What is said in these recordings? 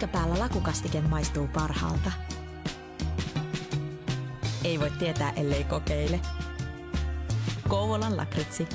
minkä päällä lakukastike maistuu parhaalta? Ei voi tietää, ellei kokeile. Kouvolan lakritsi.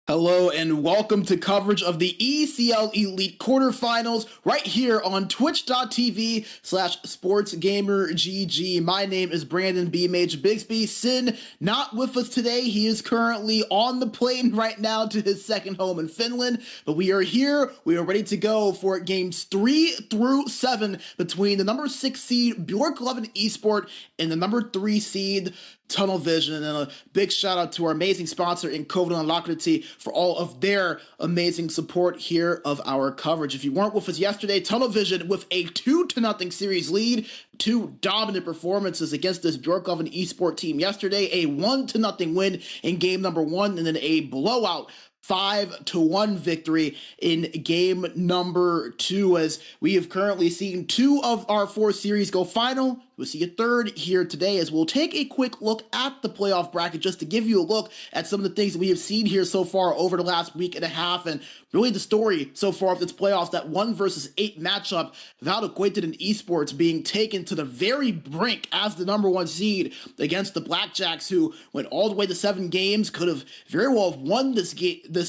Hello and welcome to coverage of the ECL Elite Quarterfinals right here on twitch.tv/SportsGamerGG. My name is Brandon B-Mage Bigsby. Sin not with us today. He is currently on the plane right now to his second home in Finland, but we are here. We are ready to go for games 3 through 7 between the number 6 seed Björklöven Esport and the number 3 seed Tunnel Vision. And a big shout out to our amazing sponsor in Kouvolan Lakritsi for all of their amazing support here of our coverage. If you weren't with us yesterday, Tunnel Vision with a 2-0 series lead, 2 dominant performances against this Björklöven Esport team yesterday, a 1-0 win in game number 1, and then a blowout 5-1 victory in game number 2, as we have currently seen 2 of our 4 series go final. We'll see a third here today, as we'll take a quick look at the playoff bracket just to give you a look at some of the things that we have seen here so far over the last week and a half, and really the story so far of this playoffs, that 1 versus 8 matchup, Björklöven and Esports being taken to the very brink as the number 1 seed against the Blackjacks, who went all the way to 7 games, could have very well have won this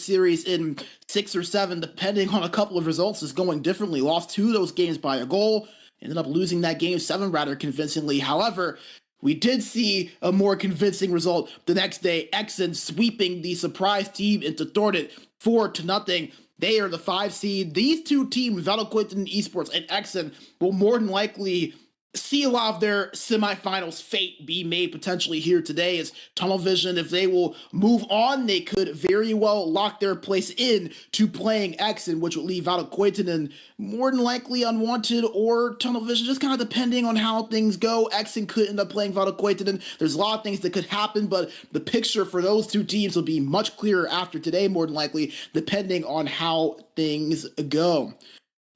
series in 6 or 7, depending on a couple of results is going differently. Lost 2 of those games by a goal. Ended up losing that game 7 rather convincingly. However, we did see a more convincing result the next day. Exen sweeping the surprise team into Thornton 4-0. They are the 5 seed. These 2 teams, Björklöven Esports and Exen, will more than likely see a lot of their semifinals fate be made potentially here today, as Tunnel Vision, if they will move on, they could very well lock their place in to playing Exen, which would leave Björklöven more than likely unwanted, or Tunnel Vision, just kind of depending on how things go. Exen could end up playing Björklöven. There's a lot of things that could happen, but the picture for those 2 teams will be much clearer after today, more than likely, depending on how things go.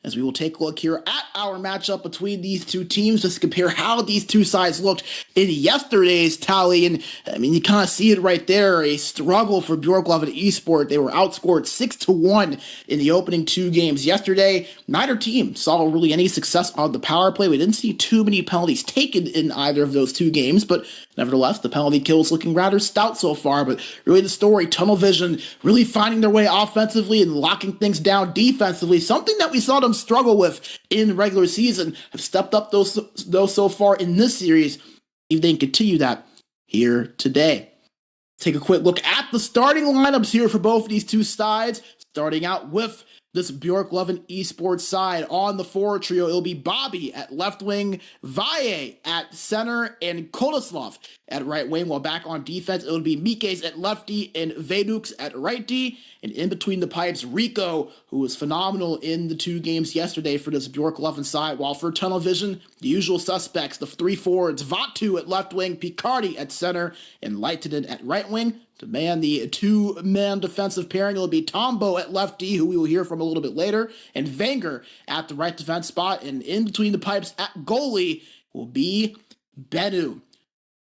As we will take a look here at our matchup between these 2 teams, just to compare how these 2 sides looked in yesterday's tally. And I mean, you kind of see it right there, a struggle for Björklöven Esport. They were outscored 6-1 in the opening 2 games yesterday. Neither team saw really any success on the power play. We didn't see too many penalties taken in either of those 2 games, but nevertheless, the penalty kills looking rather stout so far. But really the story, Tunnel Vision really finding their way offensively and locking things down defensively, something that we saw them struggle with in the regular season, have stepped up those so far in this series. If they can continue that here today. Take a quick look at the starting lineups here for both of these 2 sides, starting out with this Björklöven Esports side. On the forward trio, it'll be Bobby at left wing, Valle at center, and Koloslav at right wing. While back on defense, it'll be Mikes at lefty and Veduks at right D. And in between the pipes, Rico, who was phenomenal in the 2 games yesterday for this Björklöven side. While for Tunnel Vision, the usual suspects, the 3 forwards, Vatu at left wing, Picardi at center, and Leitinen at right wing. To man the 2-man defensive pairing, it'll be Tombo at lefty, who we will hear from a little bit later, and Wenger at the right defense spot. And in between the pipes at goalie will be Benu.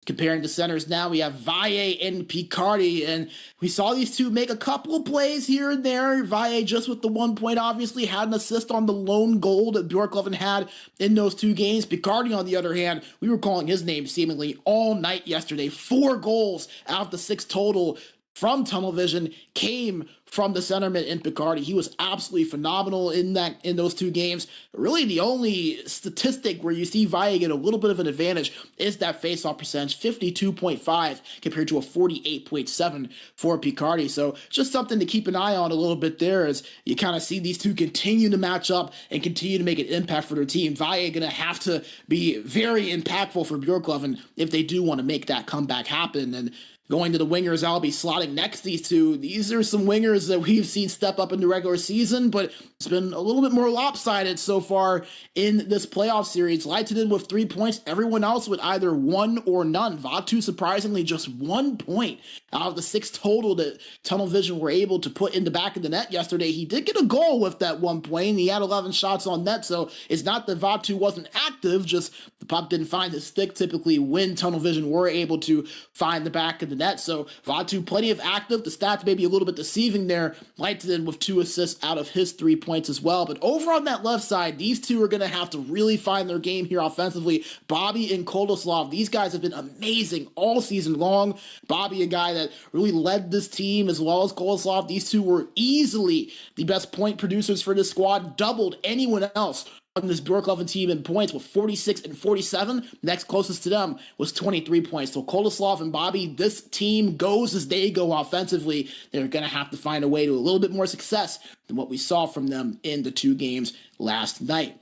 Comparing the centers now, we have Valle and Picardi, and we saw these 2 make a couple of plays here and there. Valle just with the 1 point, obviously, had an assist on the lone goal that Björklöven had in those 2 games. Picardi, on the other hand, we were calling his name seemingly all night yesterday. 4 goals out of the 6 total from Tunnel Vision came from the centerman in Picardi. He was absolutely phenomenal in those 2 games. Really, the only statistic where you see Valle get a little bit of an advantage is that face-off percentage, 52.5 compared to a 48.7 for Picardi. So just something to keep an eye on a little bit there, as you kind of see these 2 continue to match up and continue to make an impact for their team. Valle going to have to be very impactful for Björklöven if they do want to make that comeback happen. And Going to the wingers, I'll be slotting next these two. These are some wingers that we've seen step up in the regular season, but it's been a little bit more lopsided so far in this playoff series. Leitonen with 3 points, everyone else with either one or none. Vatu surprisingly just 1 point out of the 6 total that Tunnel Vision were able to put in the back of the net yesterday. He did get a goal with that 1 point, and he had 11 shots on net, so it's not that Vatu wasn't active, just the puck didn't find his stick typically when Tunnel Vision were able to find the back of the net. So Vatu plenty of active. The stats may be a little bit deceiving there. Leitonen with 2 assists out of his 3 points as well. But over on that left side, these two are going to have to really find their game here offensively. Bobby and Koldoslav, these guys have been amazing all season long. Bobby, a guy that really led this team, as well as Koldoslav. These two were easily the best point producers for this squad, doubled anyone else on this Björklöven team in points with 46 and 47. Next closest to them was 23 points. So Koldoslav and Bobby, this team goes as they go offensively. They're going to have to find a way to a little bit more success than what we saw from them in the 2 games last night.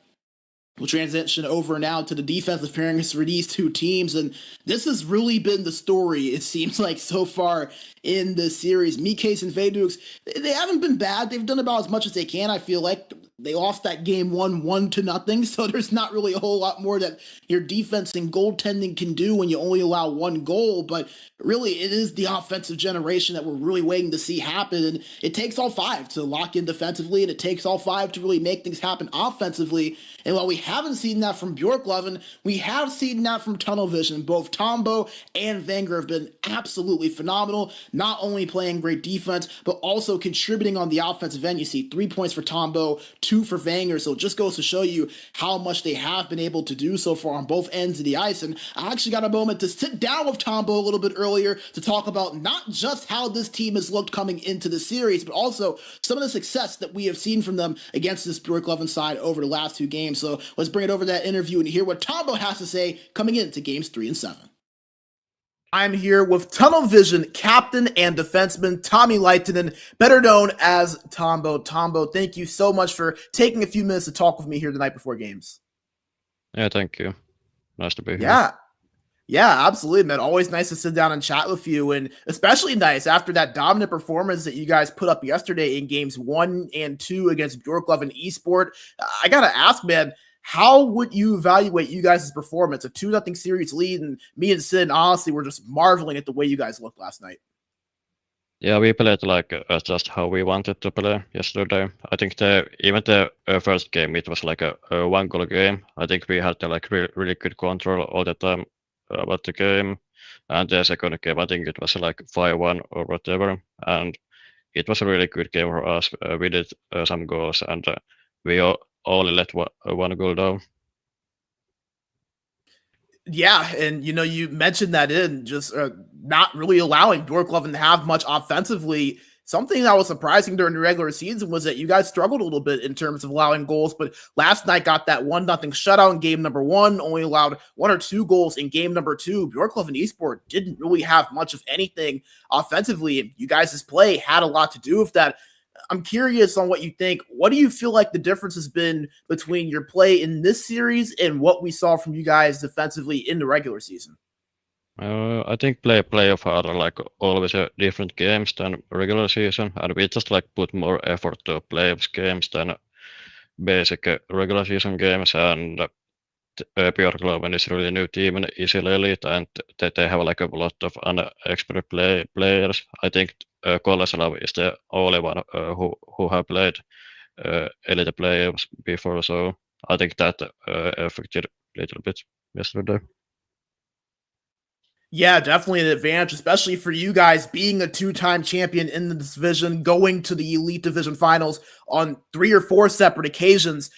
We'll transition over now to the defensive pairings for these 2 teams, and this has really been the story, it seems like, so far in this series. Mikes and Veidux, they haven't been bad. They've done about as much as they can, I feel like. They lost that game 1-1, so there's not really a whole lot more that your defense and goaltending can do when you only allow 1 goal, but really it is the offensive generation that we're really waiting to see happen, and it takes all 5 to lock in defensively, and it takes all 5 to really make things happen offensively. And while we haven't seen that from Björklöven, we have seen that from Tunnel Vision. Both Tombo and Wenger have been absolutely phenomenal, not only playing great defense, but also contributing on the offensive end. You see 3 points for Tombo, 2 for Wenger, so it just goes to show you how much they have been able to do so far on both ends of the ice. And I actually got a moment to sit down with Tombo a little bit earlier to talk about not just how this team has looked coming into the series, but also some of the success that we have seen from them against this Björklöven side over the last 2 games. So let's bring it over to that interview and hear what Tombo has to say coming into games 3 and 7. I'm here with Tunnel Vision captain and defenseman Tommi Leitonen, better known as Tombo. Tombo, thank you so much for taking a few minutes to talk with me here the night before games. Yeah, thank you. Nice to be here. Yeah, absolutely, man. Always nice to sit down and chat with you, and especially nice after that dominant performance that you guys put up yesterday in games 1 and 2 against Björklöven Esport. I gotta ask, man, how would you evaluate you guys' performance? A 2-0 series lead, and me and Sin honestly were just marveling at the way you guys looked last night. Yeah, we played like just how we wanted to play yesterday. I think even the first game, it was like a 1-goal game. I think we had like really good control all the time about the game. And the second game, I think it was like 5-1 or whatever. And it was a really good game for us. We did some goals, and we only let 1 goal down. Yeah, and you mentioned that in just not really allowing Björklöven to have much offensively. Something that was surprising during the regular season was that you guys struggled a little bit in terms of allowing goals, but last night got that 1-0 shutout in game number 1, only allowed 1 or 2 goals in game number 2. Björklöven Esport didn't really have much of anything offensively, and you guys' play had a lot to do with that. I'm curious on what you think. What do you feel like the difference has been between your play in this series and what we saw from you guys defensively in the regular season? I think playoff are like always different games than regular season, and we just like put more effort to playoffs games than basic regular season games. And Björklöven is really new team in ECL Elite, and they have like a lot of unexperienced players. I think Koldoslav is the only one who have played Elite playoffs before, so I think that affected a little bit yesterday. Yeah, definitely an advantage, especially for you guys being a 2-time champion in the division, going to the Elite Division Finals on 3 or 4 separate occasions.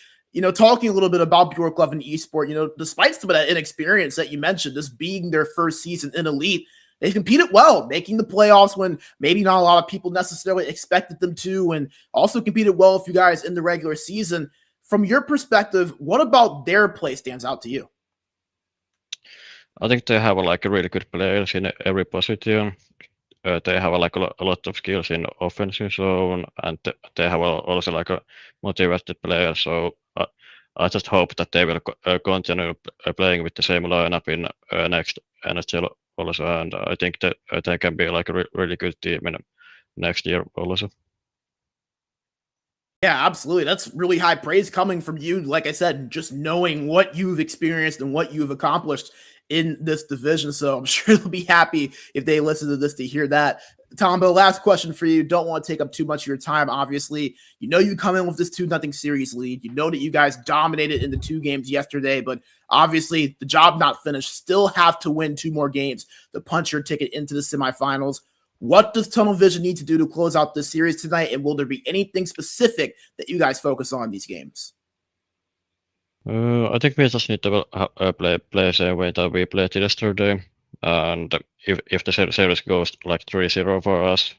Talking a little bit about Björklöven Esport, despite some of that inexperience that you mentioned, this being their first season in Elite, they competed well, making the playoffs when maybe not a lot of people necessarily expected them to, and also competed well with you guys in the regular season. From your perspective, what about their play stands out to you? I think they have like really good players in every position. They have like a lot of skills in offensive zone, and they have also like a motivated player. So I just hope that they will continue playing with the same lineup in next NHL also, and I think that they can be like a really good team in next year also. Yeah, absolutely. That's really high praise coming from you. Like I said, just knowing what you've experienced and what you've accomplished in this division. So I'm sure they'll be happy if they listen to this to hear that. Tombo, last question for you. Don't want to take up too much of your time. Obviously, you know you come in with this 2-0 series lead. You know that you guys dominated in the 2 games yesterday, but obviously the job not finished. Still have to win 2 more games to punch your ticket into the semifinals. What does Tunnel Vision need to do to close out this series tonight? And will there be anything specific that you guys focus on in these games? I think we just need to play same way that we played yesterday. And if the series goes like 3-0 for us,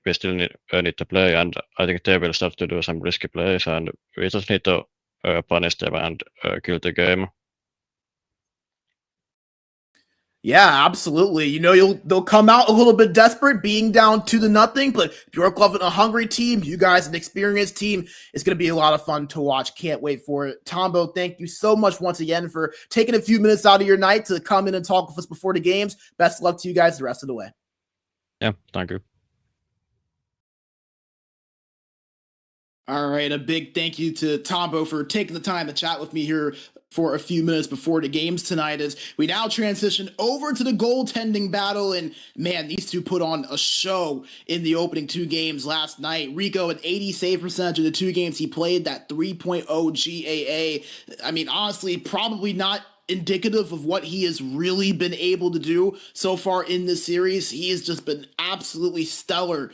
we still need to play. And I think they will start to do some risky plays. And we just need to punish them and kill the game. Yeah, absolutely. You know, they'll come out a little bit desperate, being down 2-0, but Björklöven, a hungry team, you guys, an experienced team. It's going to be a lot of fun to watch. Can't wait for it. Tombo, thank you so much once again for taking a few minutes out of your night to come in and talk with us before the games. Best of luck to you guys the rest of the way. Yeah, thank you. All right, a big thank you to Tombo for taking the time to chat with me here for a few minutes before the games tonight as we now transition over to the goaltending battle. And man, these two put on a show in the opening 2 games last night. Rico at 80 save percentage in the 2 games he played, that 3.0 GAA. I mean, honestly, probably not indicative of what he has really been able to do so far in this series. He has just been absolutely stellar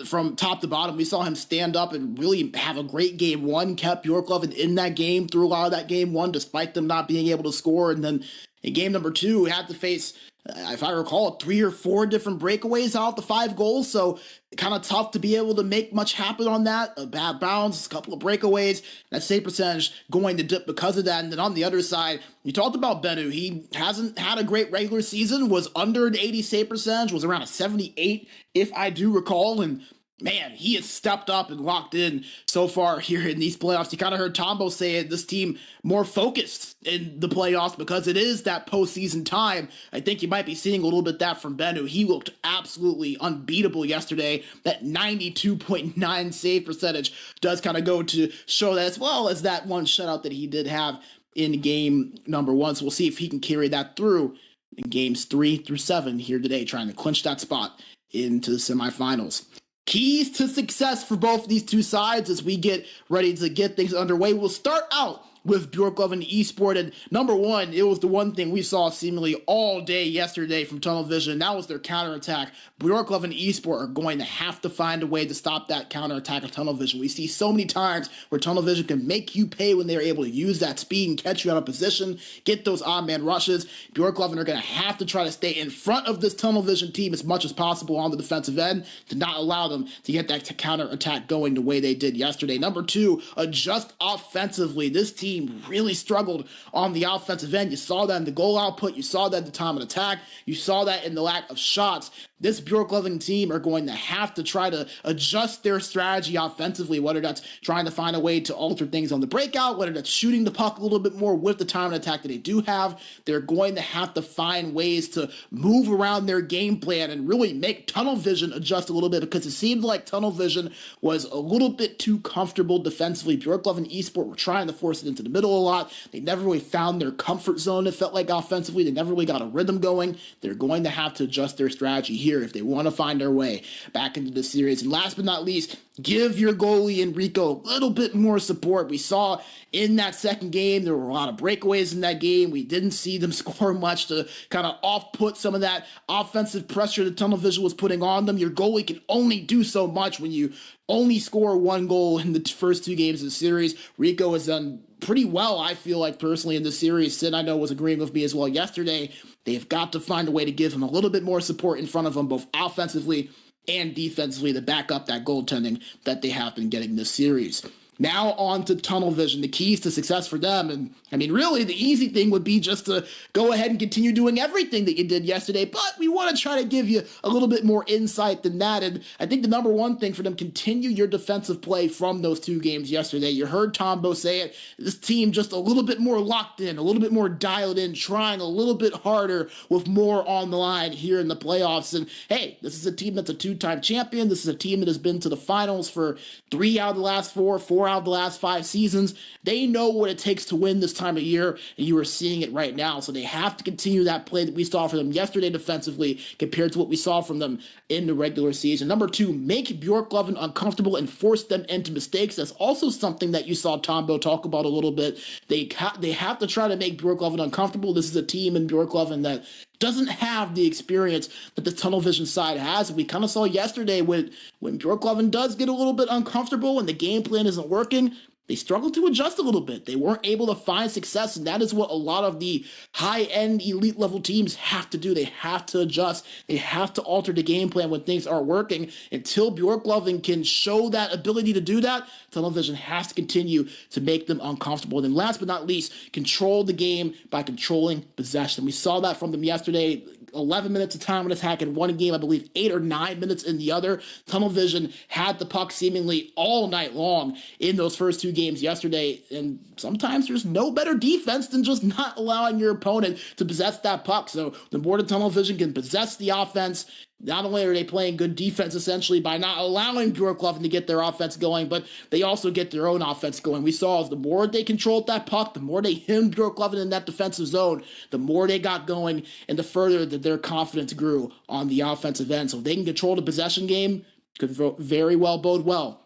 from top to bottom. We saw him stand up and really have a great game 1, kept Björklöven in that game through a lot of that game 1, despite them not being able to score. And then in game number 2, we had to face, if I recall, 3 or 4 different breakaways out the 5 goals. So kind of tough to be able to make much happen on that. A bad bounce, a couple of breakaways, that save percentage going to dip because of that. And then on the other side, you talked about Bennu. He hasn't had a great regular season, was under an 80 save percentage, was around a 78, if I do recall. And man, he has stepped up and locked in so far here in these playoffs. You kind of heard Tombo say it, this team more focused in the playoffs because it is that postseason time. I think you might be seeing a little bit that from Bennu. He looked absolutely unbeatable yesterday. That 92.9 save percentage does kind of go to show that, as well as that one shutout that he did have in game number 1. So we'll see if he can carry that through in games 3 through 7 here today, trying to clinch that spot into the semifinals. Keys to success for both these two sides as we get ready to get things underway. We'll start out with Björklöven Esport. And number 1, it was the one thing we saw seemingly all day yesterday from Tunnel Vision. That was their counterattack. Björklöven Esport are going to have to find a way to stop that counterattack of Tunnel Vision. We see so many times where Tunnel Vision can make you pay when they're able to use that speed and catch you out of position, get those odd man rushes. Björklöven are going to have to try to stay in front of this Tunnel Vision team as much as possible on the defensive end to not allow them to get that counterattack going the way they did yesterday. Number 2, adjust offensively. This team really struggled on the offensive end. You saw that in the goal output. You saw that in the time of attack. You saw that in the lack of shots. This Björklöven team are going to have to try to adjust their strategy offensively, whether that's trying to find a way to alter things on the breakout, whether that's shooting the puck a little bit more with the time and attack that they do have. They're going to have to find ways to move around their game plan and really make Tunnel Vision adjust a little bit, because it seemed like Tunnel Vision was a little bit too comfortable defensively. Björklöven Esport were trying to force it into the middle a lot. They never really found their comfort zone, it felt like, offensively. They never really got a rhythm going. They're going to have to adjust their strategy here if they want to find their way back into the series. And last but not least, give your goalie Enrico a little bit more support. We saw in that second game, there were a lot of breakaways in that game. We didn't see them score much to kind of off-put some of that offensive pressure that Tunnel Vision was putting on them. Your goalie can only do so much when you only score 1 goal in the first 2 games of the series. Rico has done pretty well, I feel like, personally, in the series. Sid, I know, was agreeing with me as well yesterday. They've got to find a way to give him a little bit more support in front of him, both offensively and defensively, to back up that goaltending that they have been getting this series. Now on to tunnel vision, the keys to success for them. And I mean, really, the easy thing would be just to go ahead and continue doing everything that you did yesterday. But we want to try to give you a little bit more insight than that. And I think the number one thing for them, continue your defensive play from those 2 games yesterday. You heard Tombo say it. This team just a little bit more locked in, a little bit more dialed in, trying a little bit harder with more on the line here in the playoffs. And hey, this is a team that's a 2-time champion. This is a team that has been to the finals for 3 out of the last 4 out of the last 5 seasons. They know what it takes to win this time of year, and you are seeing it right now. So they have to continue that play that we saw from them yesterday defensively compared to what we saw from them in the regular season. Number 2, make Björklöven uncomfortable and force them into mistakes. That's also something that you saw Tombo talk about a little bit. They have to try to make Björklöven uncomfortable. This is a team in Björklöven that doesn't have the experience that the tunnel vision side has. We kind of saw yesterday when Björklöven does get a little bit uncomfortable and the game plan isn't working, they struggle to adjust a little bit. They weren't able to find success, and that is what a lot of the high-end elite level teams have to do. They have to adjust. They have to alter the game plan when things aren't working. Until Björklöven can show that ability to do that, tunnel vision has to continue to make them uncomfortable. And then last but not least, control the game by controlling possession. We saw that from them yesterday. 11 minutes of time on attack in one game, I believe 8 or 9 minutes in the other. Tunnel vision had the puck seemingly all night long in those first 2 games yesterday, and sometimes there's no better defense than just not allowing your opponent to possess that puck. So the more the tunnel vision can possess the offense, not only are they playing good defense essentially by not allowing Björklöven to get their offense going, but they also get their own offense going. We saw as the more they controlled that puck, the more they hemmed Björklöven in that defensive zone, the more they got going and the further that their confidence grew on the offensive end. So if they can control the possession game, could very well bode well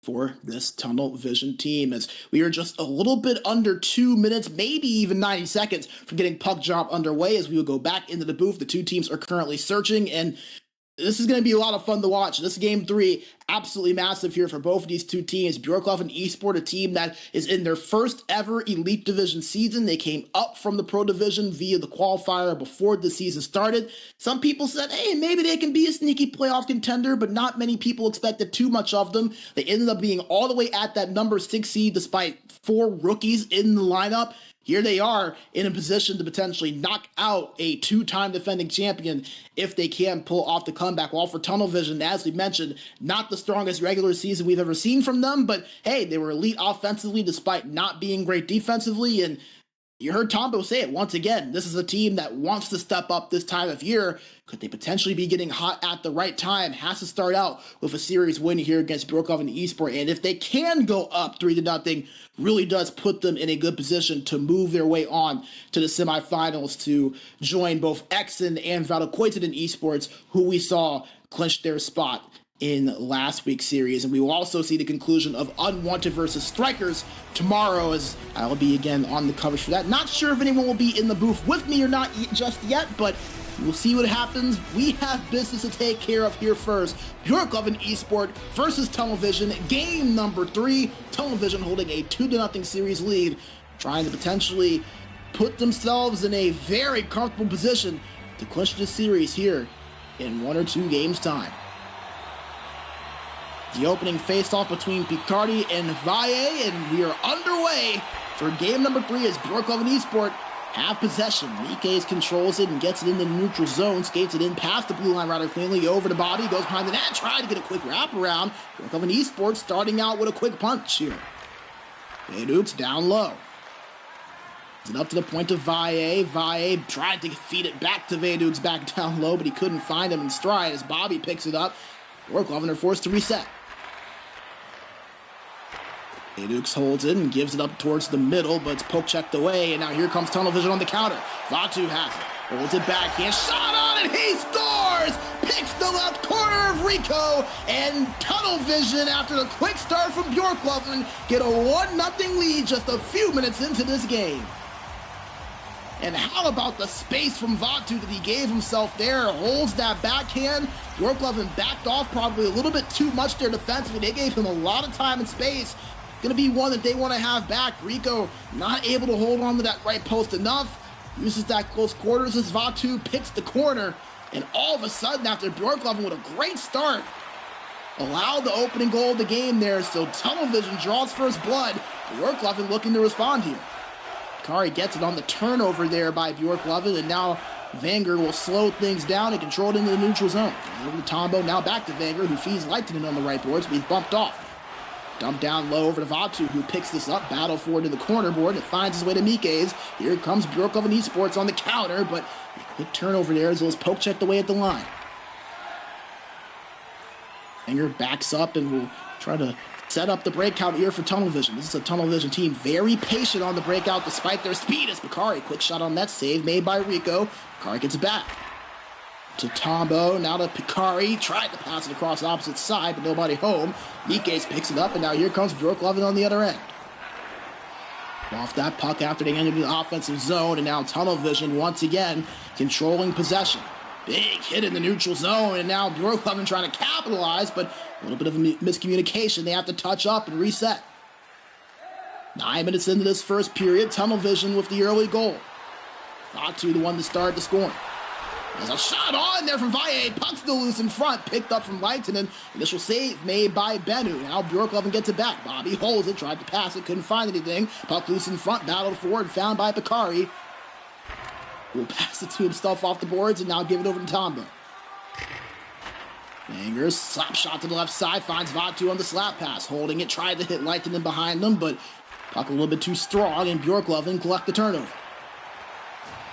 for this tunnel vision team, as we are just a little bit under 2 minutes, maybe even 90 seconds from getting puck drop underway. As we will go back into the booth, the 2 teams are currently searching, and this is going to be a lot of fun to watch. This game 3, absolutely massive here for both of these 2 teams. Björklöven Esport, a team that is in their first ever Elite Division season. They came up from the Pro Division via the qualifier before the season started. Some people said, hey, maybe they can be a sneaky playoff contender, but not many people expected too much of them. They ended up being all the way at that number 6 seed despite 4 rookies in the lineup. Here they are in a position to potentially knock out a 2-time defending champion if they can pull off the comeback. While for tunnel vision, as we mentioned, not the strongest regular season we've ever seen from them, but hey, they were elite offensively despite not being great defensively. And you heard Tombo say it once again. This is a team that wants to step up this time of year. Could they potentially be getting hot at the right time? Has to start out with a series win here against Björklöven Esport. And if they can go up 3-0, really does put them in a good position to move their way on to the semifinals to join both Exen and Björklöven Esports, who we saw clinch their spot in last week's series. And we will also see the conclusion of Unwanted versus Strikers tomorrow, as I will be again on the coverage for that. Not sure if anyone will be in the booth with me or not just yet, but we'll see what happens. We have business to take care of here first. Björklöven Esport versus Tunnel Vision, game number 3. Tunnel Vision holding a 2-0 series lead, trying to potentially put themselves in a very comfortable position to clinch this series here in 1 or 2 games' time. The opening face-off between Picardi and Valle, and we are underway for game number 3 as Björklöven Esport have possession. Mikes controls it and gets it in the neutral zone, skates it in past the blue line rather cleanly, over to Bobby, goes behind the net, trying to get a quick wraparound. Björklöven Esport starting out with a quick punch here. Veduk's down low. It's up to the point of Valle. Valle tried to feed it back to Veduk's back down low, but he couldn't find him in stride as Bobby picks it up. Björklöven are forced to reset. Veduk's holds it and gives it up towards the middle, but it's poke-checked away, and now here comes Tunnel Vision on the counter. Vatu has it, holds it back, he has shot on it, he scores! Picks the left corner of Rico, and Tunnel Vision, after the quick start from Björklöven, get a 1-0 lead just a few minutes into this game. And how about the space from Vatu that he gave himself there? Holds that backhand. Björklöven backed off probably a little bit too much there defensively. They gave him a lot of time and space. Going to be one that they want to have back. Rico not able to hold on to that right post enough. Uses that close quarters as Vatu picks the corner. And all of a sudden, after Björklöven with a great start, allowed the opening goal of the game there, so Tunnel Vision draws first blood. Björklöven looking to respond here. Kari gets it on the turnover there by Björklöven, and now Wenger will slow things down and control it into the neutral zone. Over to Tombo, now back to Wenger, who feeds Leitinen on the right boards, but he's bumped off. Dumped down low over to Vatu, who picks this up, battle forward to the corner board, and it finds his way to Mikes. Here comes Björklöven Esports on the counter, but a quick turnover there as well as poke checked away at the line. Wenger backs up and will try to set up the breakout here for Tunnel Vision. This is a Tunnel Vision team very patient on the breakout despite their speed. As Bakari, quick shot on that save made by Rico. Bakari gets it back to Tombo, now to Bakari. Tried to pass it across the opposite side, but nobody home. Mikes picks it up, and now here comes Björklöven on the other end. Off that puck after they entered the offensive zone, and now Tunnel Vision once again controlling possession. Big hit in the neutral zone, and now Björklöven trying to capitalize, but a little bit of a miscommunication. They have to touch up and reset. 9 minutes into this first period, Tunnel Vision with the early goal. Vatu the one to start the scoring. There's a shot on there from Valle. Puck still loose in front, picked up from Leitinen. Initial save made by Bennu. Now Björklöven gets it back. Bobby holds it, tried to pass it, couldn't find anything. Puck loose in front, battled forward, found by Bakari. Will pass it to himself off the boards and now give it over to Tombo. Wenger, slap shot to the left side, finds Vatu on the slap pass. Holding it, tried to hit Leitinen behind them, but puck a little bit too strong, and Björklöven collect the turnover.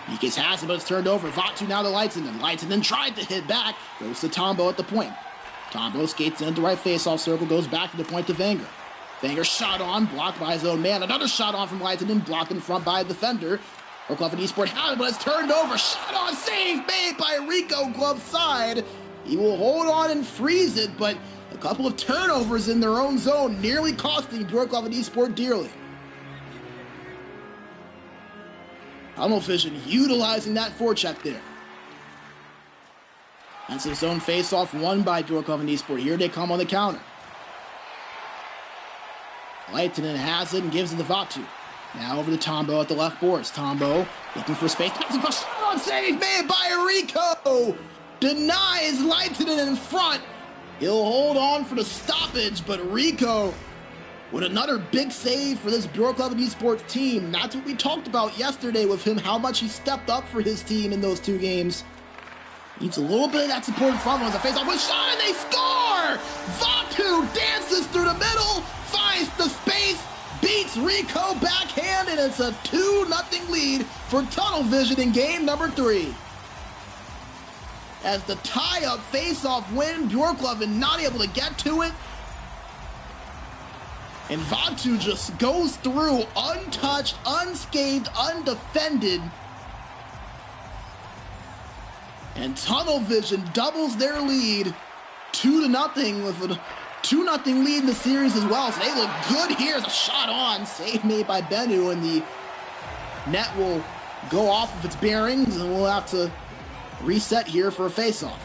Mikes has it, but it's turned over. Vatu now to Leitinen. Leitinen tried to hit back, goes to Tombo at the point. Tombo skates into right face-off circle, goes back to the point to Wenger. Wenger shot on, blocked by his own man. Another shot on from Leitinen, blocked in front by a defender. Björklöven Esport has it, but it's turned over. Shot on, save made by Rico, glove side. He will hold on and freeze it, but a couple of turnovers in their own zone nearly costing Björklöven Esport dearly. Tunnel Vision utilizing that forecheck there. That's his own face-off won by Björklöven Esport. Here they come on the counter. Leitinen has it and gives it to Vatu. Now over to Tombo at the left boards. Tombo looking for space. Pass across. Shot save made by Rico. Denies Leitinen in front. He'll hold on for the stoppage, but Rico with another big save for this Björklöven Esports team. That's what we talked about yesterday with him, how much he stepped up for his team in those two games. Needs a little bit of that support in front of him as a face-off with shot, and they score! Vatu dances through the middle, finds the space, beats Rico backhand, and it's a 2-0 lead for Tunnel Vision in game number 3. As the tie-up face-off win, Björklöven not able to get to it. And Vatu just goes through untouched, unscathed, undefended. And Tunnel Vision doubles their lead 2-0 with a 2-0 lead in the series as well. So they look good here. There's a shot on, save made by Bennu, and the net will go off of its bearings, and we'll have to reset here for a face-off.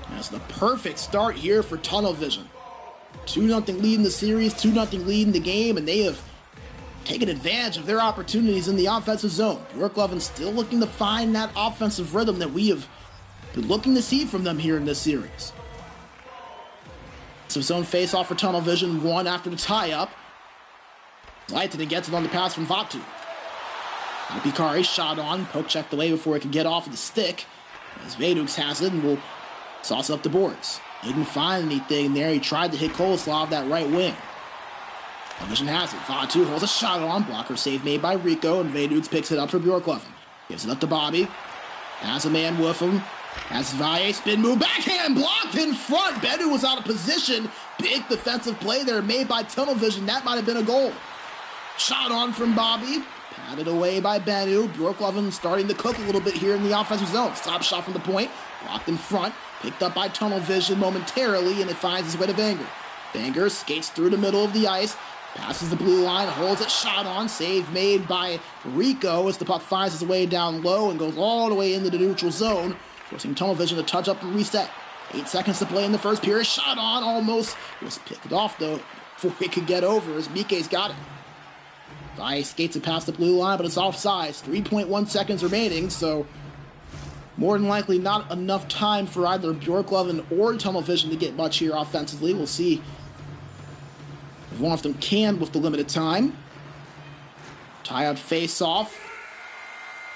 That's the perfect start here for Tunnel Vision. 2-0 lead in the series, 2-0 lead in the game, and they have taken advantage of their opportunities in the offensive zone. Björklöven still looking to find that offensive rhythm that we have been looking to see from them here in this series. So zone face-off for Tunnel Vision, one after the tie-up. Leitinen gets it on the pass from Vatu. Bakari shot on, poke checked away before it could get off of the stick. As Veduks has it and will sauce up the boards. Didn't find anything there. He tried to hit Koloslav that right wing. Vision has it. Vatu holds a shot on. Blocker save made by Rico, and Veduks picks it up for Björklöven. Gives it up to Bobby. Has a man with him. Has Valle spin move. Backhand blocked in front. Bennu was out of position. Big defensive play there made by Tunnel Vision. That might have been a goal. Shot on from Bobby. Patted away by Bennu. Björklöven starting to cook a little bit here in the offensive zone. Stop shot from the point. Blocked in front. Picked up by Tunnel Vision momentarily, and it finds its way to Wenger. Wenger skates through the middle of the ice. Passes the blue line, holds it, shot on, save made by Rico as the puck finds its way down low and goes all the way into the neutral zone, forcing Tunnel Vision to touch up and reset. 8 seconds to play in the first period, shot on, almost was picked off though before it could get over as Mikes got it. Valle skates it past the blue line, but it's offsides. 3.1 seconds remaining, so more than likely not enough time for either Björklöven or Tunnel Vision to get much here offensively. We'll see if one of them can with the limited time. Tie-up face-off.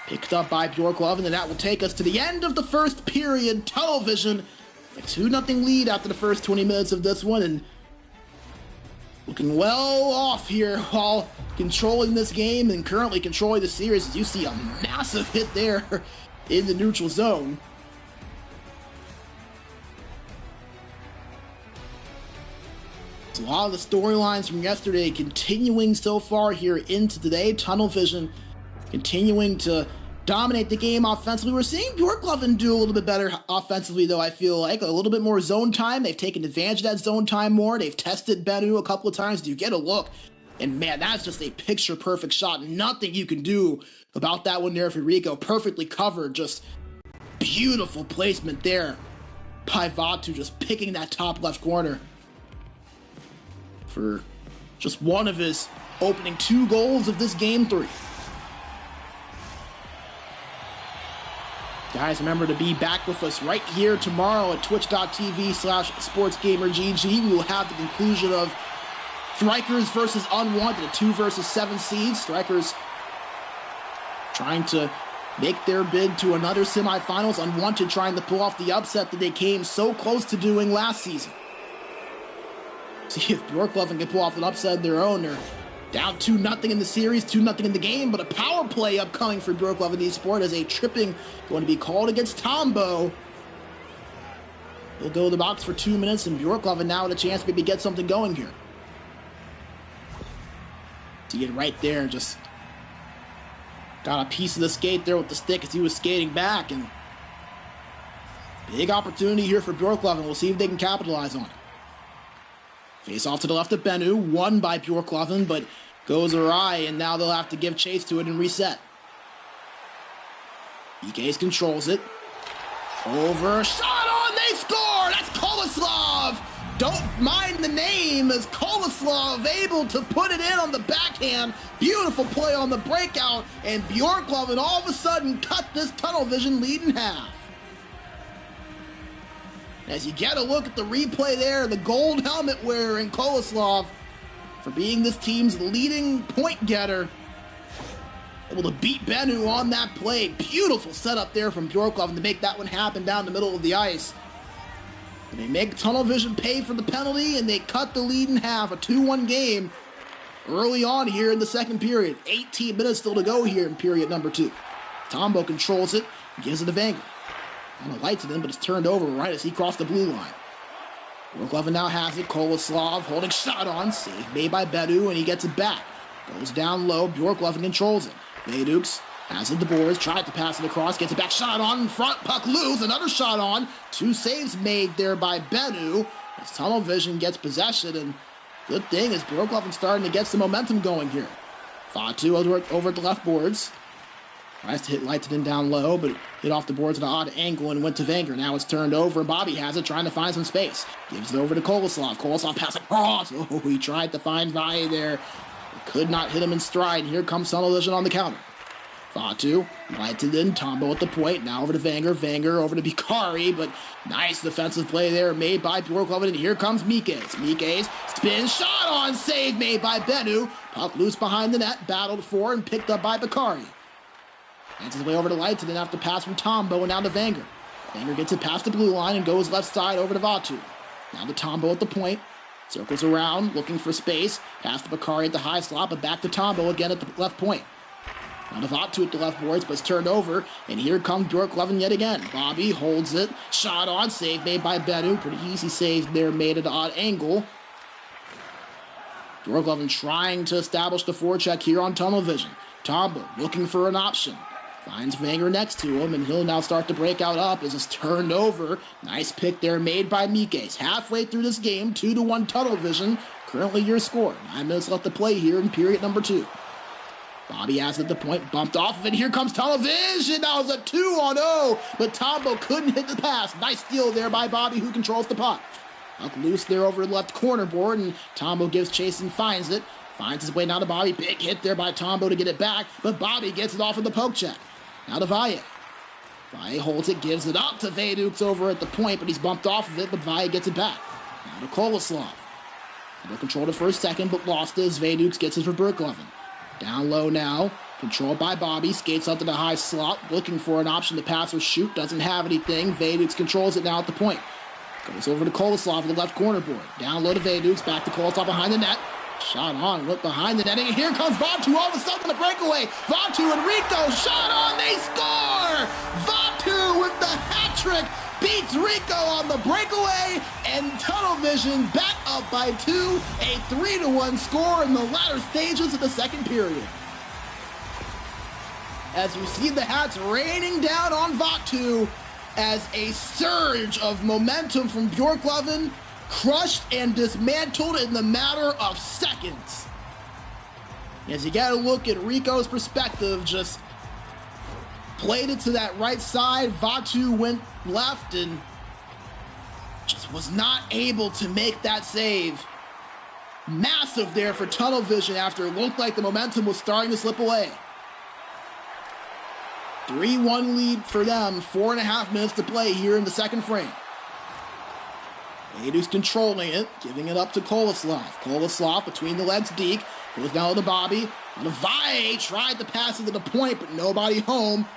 Picked up by Björklöven, and that will take us to the end of the first period. Tunnel Vision, a 2-0 lead after the first 20 minutes of this one, and looking well off here while controlling this game and currently controlling the series, as you see a massive hit there in the neutral zone. So a lot of the storylines from yesterday continuing so far here into today. Tunnel Vision continuing to dominate the game offensively. We're seeing Björklöven do a little bit better offensively, though, I feel like. A little bit more zone time. They've taken advantage of that zone time more. They've tested Bennu a couple of times. Do you get a look? And man, that's just a picture-perfect shot. Nothing you can do about that one there for Rico. Perfectly covered. Just beautiful placement there by Vatu, just picking that top left corner for just one of his opening 2 goals of this game 3. Guys, remember to be back with us right here tomorrow at twitch.tv/SportsGamerGG. We will have the conclusion of Strikers versus Unwanted, a 2 versus 7 seeds. Strikers trying to make their bid to another semifinals. Unwanted trying to pull off the upset that they came so close to doing last season. See if Björklöven can pull off an upset of their own. They're down 2-0 in the series, 2-0 in the game, but a power play upcoming for Björklöven Esport as a tripping going to be called against Tombo. He'll go to the box for 2 minutes, and Björklöven now with a chance to maybe get something going here. See it right there, just got a piece of the skate there with the stick as he was skating back, and big opportunity here for Björklöven. We'll see if they can capitalize on it. Face off to the left of Bennu, won by Björklöven, but goes awry, and now they'll have to give chase to it and reset. EKs controls it. Over, shot on, they score! That's Koloslav! Don't mind the name, as Koloslav able to put it in on the backhand. Beautiful play on the breakout, and Björklöven all of a sudden cut this Tunnel Vision lead in half. As you get a look at the replay there, the gold helmet wearer in Koloslav for being this team's leading point getter. Able to beat Bennu on that play. Beautiful setup there from Björklöven to make that one happen down the middle of the ice. And they make Tunnel Vision pay for the penalty, and they cut the lead in half. A 2-1 game early on here in the second period. 18 minutes still to go here in period number 2. Tombo controls it, gives it to Wenger. On the lights it in, but it's turned over right as he crossed the blue line. Björklöven now has it. Koloslav holding shot on. Save made by Bennu, and he gets it back. Goes down low. Björklöven controls it. Vejdux has it the boards. Tried to pass it across. Gets it back. Shot on in front. Puck loose. Another shot on. 2 saves made there by Bennu. As Tunnel Vision gets possession, and good thing is Björklöven starting to get some momentum going here. Vatu over at the left boards. Tries to hit Leitonen down low, but hit off the boards at an odd angle and went to Wenger. Now it's turned over, and Bobby has it, trying to find some space. Gives it over to Koloslav. Koloslav passing across. Oh, he tried to find Valle there. Could not hit him in stride, and here comes Tunnel Vision on the counter. Vatu, Leitonen, Tombo at the point. Now over to Wenger. Wenger over to Bikari, but nice defensive play there made by Björklöven, and here comes Mikes. Mikes, spin, shot on, save made by Bennu. Puck loose behind the net, battled for and picked up by Bikari. Hands his way over to Leitonen after pass from Tombo and down to Wenger. Wenger gets it past the blue line and goes left side over to Vatu. Now to Tombo at the point. Circles around, looking for space. Pass to Bikari at the high slot, but back to Tombo again at the left point. Now to Vatu at the left boards, but it's turned over. And here comes Björklöven yet again. Bobby holds it. Shot on, save made by Bennu. Pretty easy save there made at an odd angle. Björklöven trying to establish the forecheck here on Tunnel Vision. Tombo looking for an option. Finds Wenger next to him, and he'll now start to break out up as it's turned over. Nice pick there made by Mikes. Halfway through this game, 2-1 Tunnel Vision. Currently your score. 9 minutes left to play here in period number 2. Bobby has it at the point, bumped off of it. Here comes Tunnel Vision. Now it's a 2-0, but Tombo couldn't hit the pass. Nice steal there by Bobby, who controls the puck. Up loose there over the left corner board, and Tombo gives chase and finds it. Finds his way now to Bobby. Big hit there by Tombo to get it back, but Bobby gets it off of the poke check. Now to Valle. Valle holds it, gives it up to Vaydukes over at the point, but he's bumped off of it, but Valle gets it back. Now to Koloslav. Under controlled it for a second, but lost it as Vaydukes gets it for Björklöven. Down low now, controlled by Bobby, skates up to the high slot, looking for an option to pass or shoot, doesn't have anything. Vaydukes controls it now at the point. Goes over to Koloslav at the left corner board. Down low to Vaydukes, back to Koloslav behind the net. Shot on, look behind the netting, and here comes Vatu all of a sudden on the breakaway. Vatu and Rico, shot on, they score! Vatu with the hat trick beats Rico on the breakaway, and Tunnel Vision back up by 2, a 3-1 score in the latter stages of the second period. As you see the hats raining down on Vatu, as a surge of momentum from Björklöven crushed and dismantled in the matter of seconds. As you gotta look at Rico's perspective, just played it to that right side, Vatu went left and just was not able to make that save. Massive there for Tunnel Vision after it looked like the momentum was starting to slip away. 3-1 lead for them, 4.5 minutes to play here in the second frame. Vaydukes controlling it, giving it up to Koloslav. Koloslav between the legs, Deke, goes down to Bobby. And Valle tried to pass it to the point, but nobody home.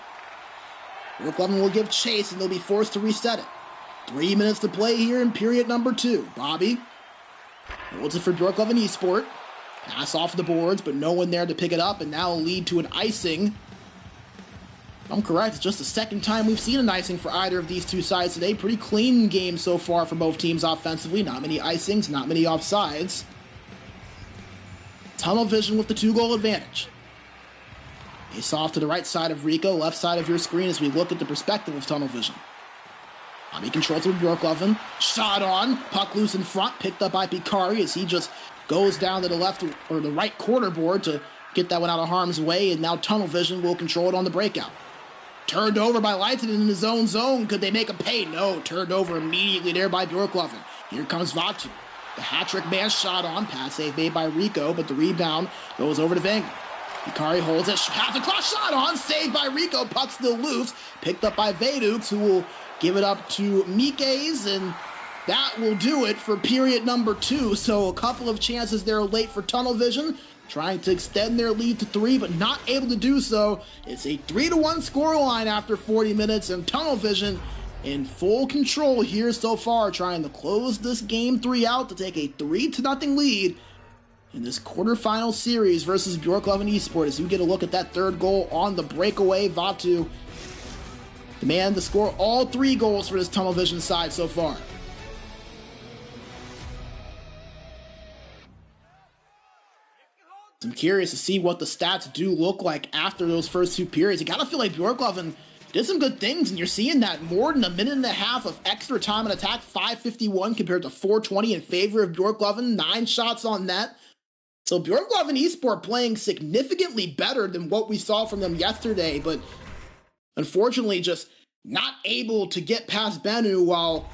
Björklöven will give chase, and they'll be forced to reset it. 3 minutes to play here in period number 2. Bobby holds it for Björklöven Esport. Pass off the boards, but no one there to pick it up, and now will lead to an icing. If I'm correct, it's just the second time we've seen an icing for either of these two sides today. Pretty clean game so far for both teams offensively. Not many icings, not many offsides. Tunnel Vision with the 2-goal advantage. Ace off to the right side of Rico, left side of your screen as we look at the perspective of Tunnel Vision. Bobby controls it with Björklöven. Shot on, puck loose in front, picked up by Pikari as he just goes down to the left or the right corner board to get that one out of harm's way, and now Tunnel Vision will control it on the breakout. Turned over by Leitonen in his own zone. Could they make a pay? No. Turned over immediately there by Björklöven. Here comes Vatu. The hat-trick man shot on. Pass save made by Rico, but the rebound goes over to Wenger. Hikari holds it. Half across, shot on. Saved by Rico. Puck still loose. Picked up by Vaydukes, who will give it up to Mikes, and that will do it for period number 2. So a couple of chances there late for Tunnel Vision, trying to extend their lead to 3, but not able to do so. It's a 3-1 scoreline after 40 minutes, and Tunnel Vision in full control here so far, trying to close this game 3 out to take a 3-0 lead in this quarterfinal series versus Björklöven Esport. As you get a look at that third goal on the breakaway, Vatu, the man to score all 3 goals for this Tunnel Vision side so far. I'm curious to see what the stats do look like after those first 2 periods. You gotta feel like Björklöven did some good things, and you're seeing that more than a minute and a half of extra time in attack, 5:51 compared to 4:20 in favor of Björklöven, 9 shots on net. So Björklöven Esport playing significantly better than what we saw from them yesterday, but unfortunately just not able to get past Bennu, while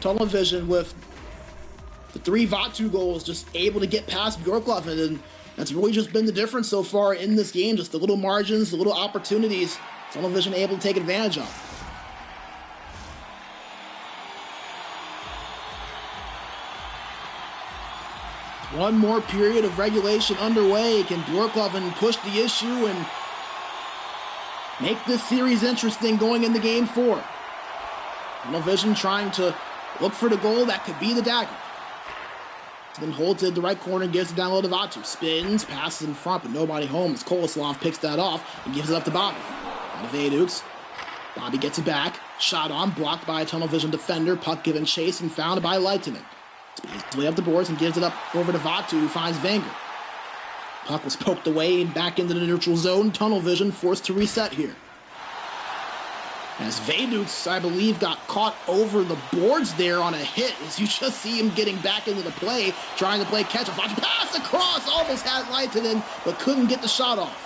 Tunnel Vision with the 3 Vatu goals just able to get past Björklöven, and that's really just been the difference so far in this game. Just the little margins, the little opportunities Tunnel Vision able to take advantage of. One more period of regulation underway. Can Björklöven push the issue and make this series interesting going into game 4? Tunnel Vision trying to look for the goal that could be the dagger. Then holds it at the right corner, gives it down low to Vatu. Spins, passes in front, but nobody home as Koloslav picks that off and gives it up to Bobby. Down to Vaydukes. Bobby gets it back. Shot on, blocked by a Tunnel Vision defender. Puck given chase and found by Leitonen. Speeds his way up the boards and gives it up over to Vatu, who finds Wenger. Puck was poked away and back into the neutral zone. Tunnel Vision forced to reset here. As Vaydukes, I believe, got caught over the boards there on a hit, as you just see him getting back into the play, trying to play catch-up. Pass across, almost had Leitonen, but couldn't get the shot off.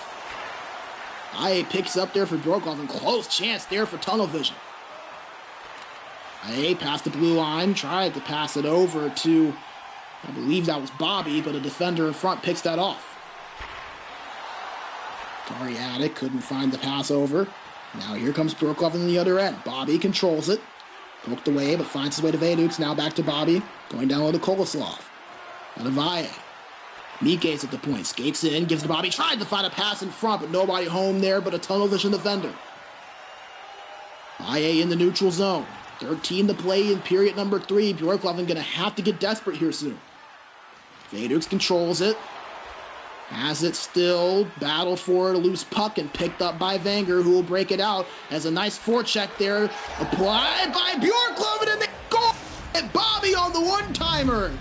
Aye picks up there for Björklöven. Close chance there for Tunnel Vision. Aye past the blue line, tried to pass it over to, I believe that was Bobby, but a defender in front picks that off. Kari had it, couldn't find the pass over. Now here comes Björklöven on the other end. Bobby controls it. Poked away, but finds his way to Vedux. Now back to Bobby. Going down low to Koloslav. Now to Valle. Mike's at the point. Skates in, gives to Bobby. Tried to find a pass in front, but nobody home there but a tunnel vision defender. Valle in the neutral zone. 13 to play in period number 3. Björklöven going to have to get desperate here soon. Vedux controls it. Has it still. Battle for it. A loose puck and picked up by Wenger, who will break it out. Has a nice forecheck there. Applied by Björklöven and they goal. And Bobby on the one-timer.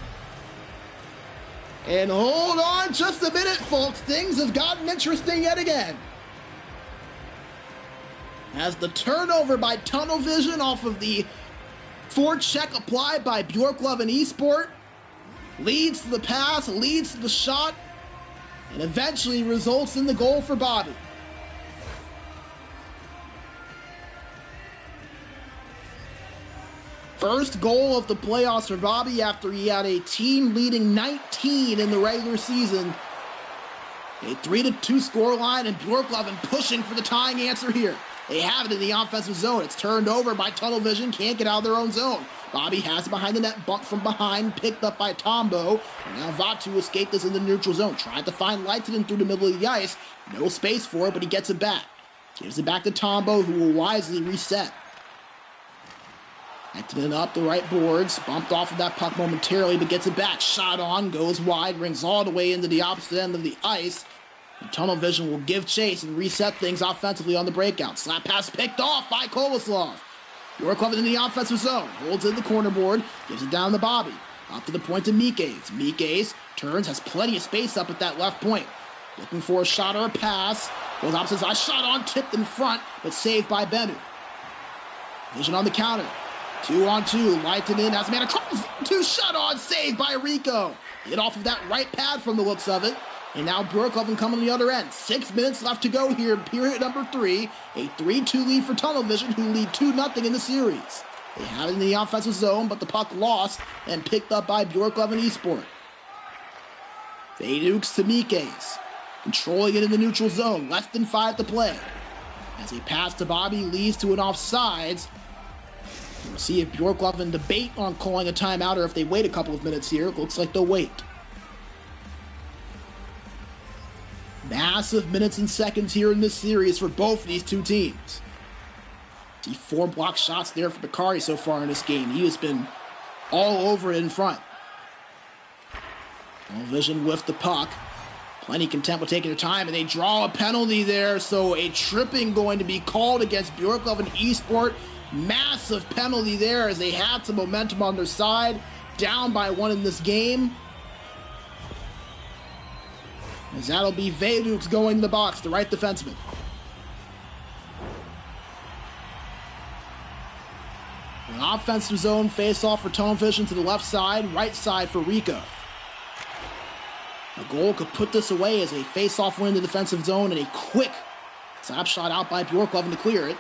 And hold on just a minute, folks. Things have gotten interesting yet again. As the turnover by Tunnel Vision off of the forecheck applied by Björklöven Esport leads to the pass, leads to the shot, and eventually results in the goal for Bobby. First goal of the playoffs for Bobby after he had a team leading 19 in the regular season. A 3-2 scoreline and Björklöven pushing for the tying answer here. They have it in the offensive zone. It's turned over by Tunnel Vision. Can't get out of their own zone. Bobby has it behind the net. Bumped from behind. Picked up by Tombo. And now Vatu escaped this in the neutral zone. Tried to find Leitonen through the middle of the ice. No space for it, but he gets it back. Gives it back to Tombo, who will wisely reset. Leitonen up the right boards. Bumped off of that puck momentarily, but gets it back. Shot on. Goes wide. Rings all the way into the opposite end of the ice. Tunnel Vision will give chase and reset things offensively on the breakout. Slap pass picked off by Koloslav. Björklöven in the offensive zone. Holds in the corner board. Gives it down to Bobby. Up to the point to Mike's. Mike's turns, has plenty of space up at that left point. Looking for a shot or a pass. Goes opposite side. Shot on, tipped in front, but saved by Benu. Vision on the counter. 2-on-2. Leitonen has a man across. 2 shot on, saved by Rico. Hit off of that right pad from the looks of it. And now Björklöven coming on the other end. 6 minutes left to go here in period number 3. A 3-2 lead for Tunnel Vision, who lead 2-0 in the series. They have it in the offensive zone, but the puck lost and picked up by Björklöven Esport. Vedux to Mike's. Controlling it in the neutral zone. Less than 5 to play. As a pass to Bobby leads to an offsides. We'll see if Björklöven debate on calling a timeout or if they wait a couple of minutes here. It looks like they'll wait. Massive minutes and seconds here in this series for both of these two teams. See 4 block shots there for Bakari so far in this game. He has been all over it in front. Tunnel Vision with the puck. Plenty content with taking their time, and they draw a penalty there, so a tripping going to be called against Björklöven Esport. Massive penalty there as they had some momentum on their side. Down by 1 in this game. As that'll be Vedux going in the box, the right defenseman. An offensive zone face-off for Tunnel Vision to the left side, right side for Rico. A goal could put this away as a face-off win in the defensive zone and a quick slap shot out by Björklöven to clear it.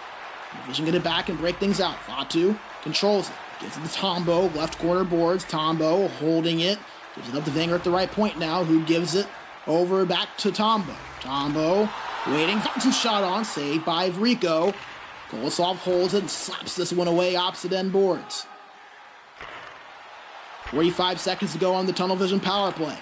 Vision get it back and break things out. Vatu controls it. Gives it to Tombo, left corner boards. Tombo holding it. Gives it up to Wenger at the right point now, who gives it over back to Tombo. Tombo waiting. Vatu shot on. Saved by Rico. Koloslav holds it and slaps this one away opposite end boards. 45 seconds to go on the Tunnel Vision power play.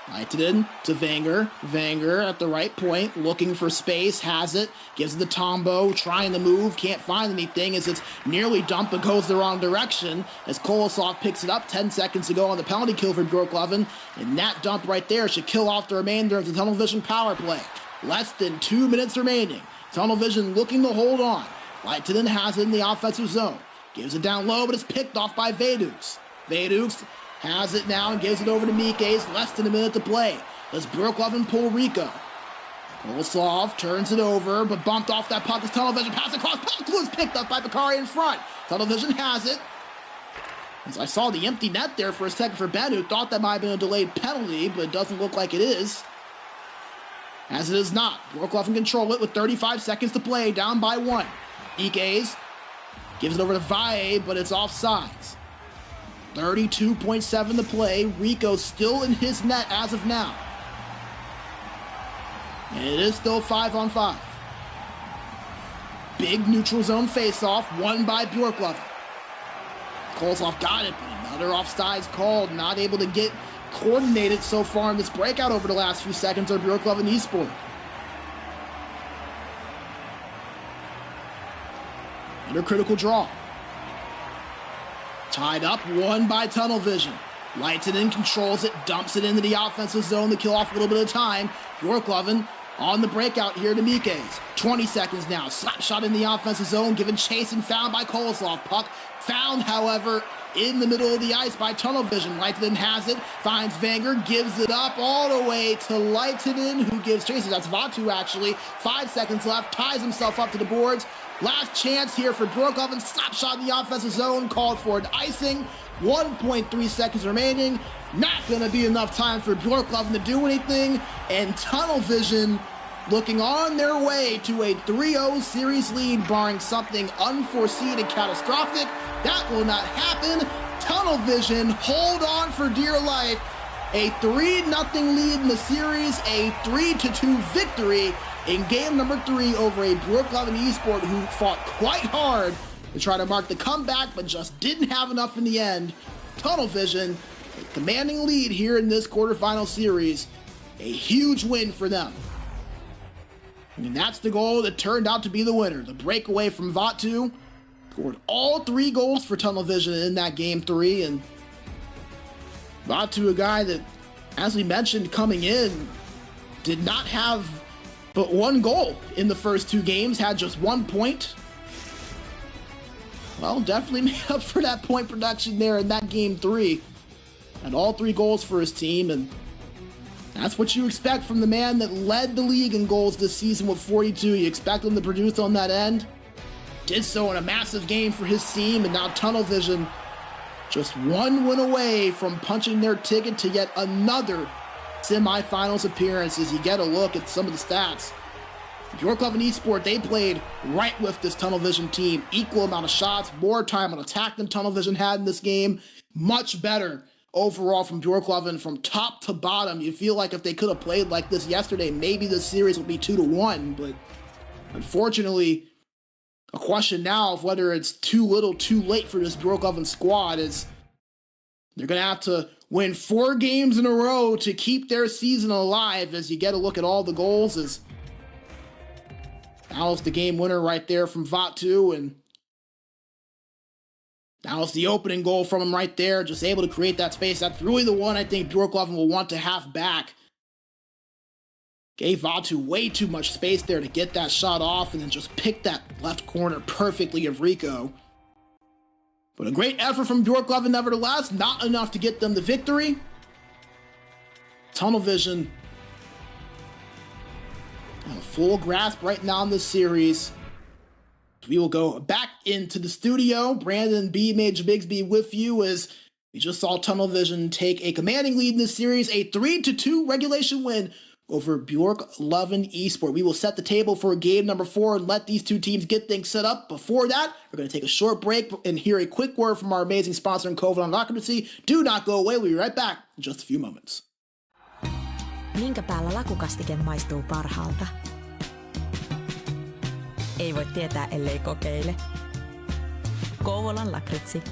Leitonen to Wenger. Wenger at the right point, looking for space, has it, gives it to Tombo, trying to move, can't find anything as it's nearly dumped but goes the wrong direction as Koloslav picks it up. 10 seconds to go on the penalty kill for Björklöven, and that dump right there should kill off the remainder of the Tunnel Vision power play. Less than 2 minutes remaining. Tunnel Vision looking to hold on. Leitonen has it in the offensive zone. Gives it down low, but it's picked off by Vedux. Vedux has it now and gives it over to Mike's. Less than a minute to play. Does Björklöven pull Rico? Koloslav turns it over, but bumped off that puck as Tunnel Vision pass across. Puck was picked up by Bakari in front. Tunnel Vision has it. As I saw the empty net there for a second for Benu, thought that might have been a delayed penalty, but it doesn't look like it is. As it is not. Björklöven control it with 35 seconds to play, down by 1. Mike's gives it over to Valle, but it's offsides. 32.7 to play. Rico still in his net as of now. And it is still 5-on-5. big neutral zone faceoff won by Björklöven. Kolosov got it, but another offsides called. Not able to get coordinated so far in this breakout over the last few seconds of Björklöven Esport. Under critical draw. Tied up, won by tunnel vision. Lights it in, controls it, dumps it into the offensive zone to kill off a little bit of time. Björklöven on the breakout here to Mikes. 20 seconds now. Slap shot in the offensive zone, given chase and found by Kolosov. Puck found, however, in the middle of the ice by tunnel vision. Leitinen has it, finds Vanger, gives it up all the way to Leitinen, who gives chase. That's Vatu, actually. 5 seconds left, ties himself up to the boards. Last chance here for Björklöven. Slap shot in the offensive zone, called for an icing. 1.3 seconds remaining. Not going to be enough time for Björklöven to do anything. And tunnel vision looking on their way to a 3-0 series lead, barring something unforeseen and catastrophic. That will not happen. Tunnel vision, hold on for dear life. A 3-0 lead in the series, a 3-2 victory in game number 3 over a Björklöven Esport who fought quite hard to try to mark the comeback, but just didn't have enough in the end. Tunnel vision, a commanding lead here in this quarterfinal series. A huge win for them. And that's the goal that turned out to be the winner. The breakaway from Vatu scored all 3 goals for tunnel vision in that game 3. And Vatu, a guy that, as we mentioned coming in, did not have but 1 goal in the first 2 games, had just 1 point. Well, definitely made up for that point production there in that game 3. And all 3 goals for his team, and that's what you expect from the man that led the league in goals this season with 42. You expect him to produce on that end. Did so in a massive game for his team, and now tunnel vision just 1 win away from punching their ticket to yet another semifinals appearance. As you get a look at some of the stats, Björklöven Esport, they played right with this tunnel vision team. Equal amount of shots, more time on attack than tunnel vision had in this game. Much better overall from Björklöven from top to bottom. You feel like if they could have played like this yesterday, maybe this series would be 2-1. But unfortunately, a question now of whether it's too little, too late for this Björklöven squad is they're going to have to win 4 games in a row to keep their season alive. As you get a look at all the goals, as that was the game winner right there from Vatu, and that was the opening goal from him right there, just able to create that space. That's really the one I think Björklöven will want to have back. Gave Vatu way too much space there to get that shot off, and then just picked that left corner perfectly of Rico. But a great effort from Björklöven nevertheless, not enough to get them the victory. Tunnel vision on a full grasp right now in this series. We will go back into the studio. Brandon B. Major Bigsby with you as we just saw tunnel vision take a commanding lead in this series, a 3-2 regulation win over Björklöven Esport. We will set the table for game number 4 and let these 2 teams get things set up. Before that, we're going to take a short break and hear a quick word from our amazing sponsor in Covenant Occupancy. Do not go away. We'll be right back in just a few moments. Minkä päällä lakukastike maistuu parhaalta? Ei voi tietää, ellei kokeile. Kouvolan lakritsi.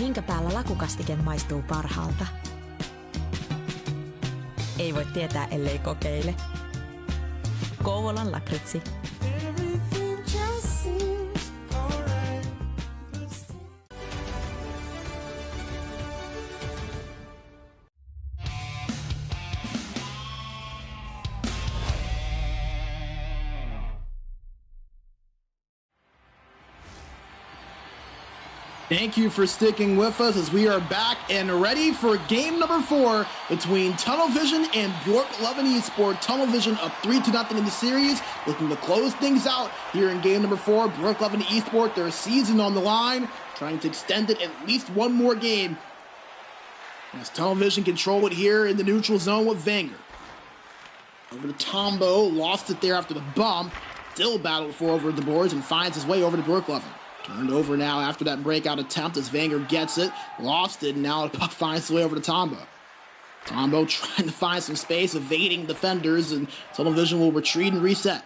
Minkä päällä lakukastike maistuu parhaalta? Ei voi tietää, ellei kokeile. Kouvolan lakritsi. Thank you for sticking with us as we are back and ready for game number 4 between Tunnel Vision and Björklöven Esport. Tunnel Vision up 3-0 in the series, looking to close things out here in game number 4. Björklöven Esport, their season on the line, trying to extend it at least one more game. As Tunnel Vision control it here in the neutral zone with Wenger. Over to Tombo, lost it there after the bump. Still battled for over the boards and finds his way over to Björklöven. Turned over now after that breakout attempt as Wenger gets it. Lost it, and now the puck finds its way over to Tombo. Tombo trying to find some space, evading defenders, and Tunnel Vision will retreat and reset.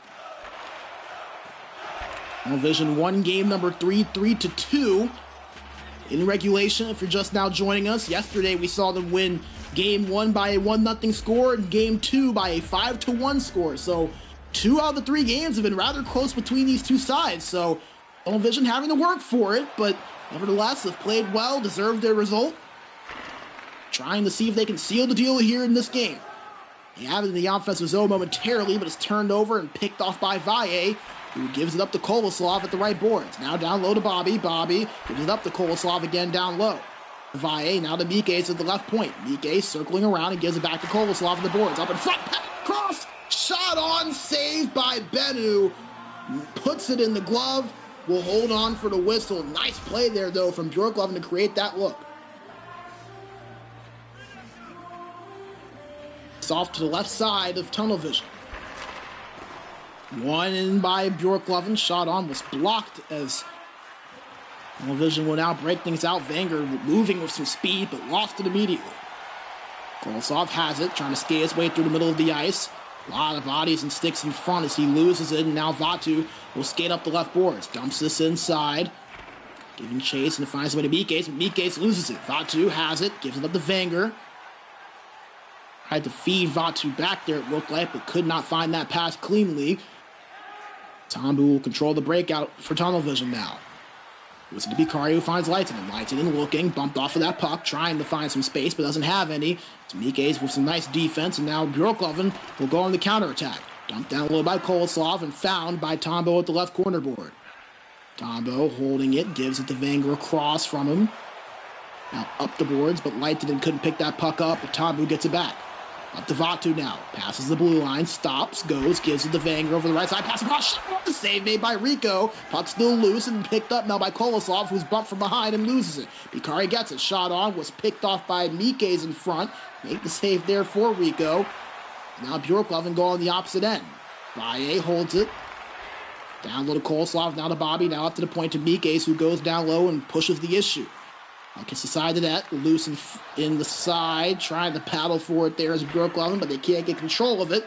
Tunnel Vision won game number 3, 3-2. In regulation, if you're just now joining us, yesterday we saw them win game 1 by a 1-0 score and game 2 by a 5-1 score. So 2 out of the 3 games have been rather close between these two sides. So Tunnel Vision having to work for it, but nevertheless have played well, deserved their result. Trying to see if they can seal the deal here in this game. They have it in the offensive zone momentarily, but it's turned over and picked off by Valle, who gives it up to Koloslav at the right boards. Now down low to Bobby. Bobby gives it up to Koloslav again down low. Valle now to Mikes at the left point. Mikes circling around and gives it back to Koloslav at the boards. Up in front, cross, shot on, saved by Benu. Puts it in the glove. Will hold on for the whistle. Nice play there, though, from Björklöven to create that look. It's off to the left side of Tunnel Vision. One in by Björklöven. Shot on was blocked as Tunnel Vision will now break things out. Wenger moving with some speed, but lost it immediately. Kolosov has it, trying to skate his way through the middle of the ice. A lot of bodies and sticks in front as he loses it, and now Vatu will skate up the left boards. Dumps this inside, giving chase, and finds a way to Mikes, but Mikes loses it. Vatu has it, gives it up to Wenger. Tried to feed Vatu back there, it looked like, but could not find that pass cleanly. Tombu will control the breakout for Tunnel Vision now. Listen to Bikari, who finds Leitinen. Leitinen looking, bumped off of that puck, trying to find some space, but doesn't have any. It's Mikes with some nice defense, and now Björklöven will go on the counterattack. Dumped down a little by Koloslav and found by Tombo at the left corner board. Tombo holding it, gives it to Wenger across from him. Now up the boards, but Leitinen couldn't pick that puck up, but Tombo gets it back. Up to Vatu now. Passes the blue line, stops, goes, gives it to Wenger over the right side. Pass across, the save made by Rico. Puck still loose and picked up now by Koloslav, who's bumped from behind and loses it. Bikari gets it. Shot on, was picked off by Mikes in front. Make the save there for Rico. Now Björklöven go on the opposite end. Valle holds it. Down low to Koloslav, now to Bobby, now up to the point to Mikes, who goes down low and pushes the issue. Gets the side of that, loose in the side, trying to paddle for it there as Björklöven, but they can't get control of it.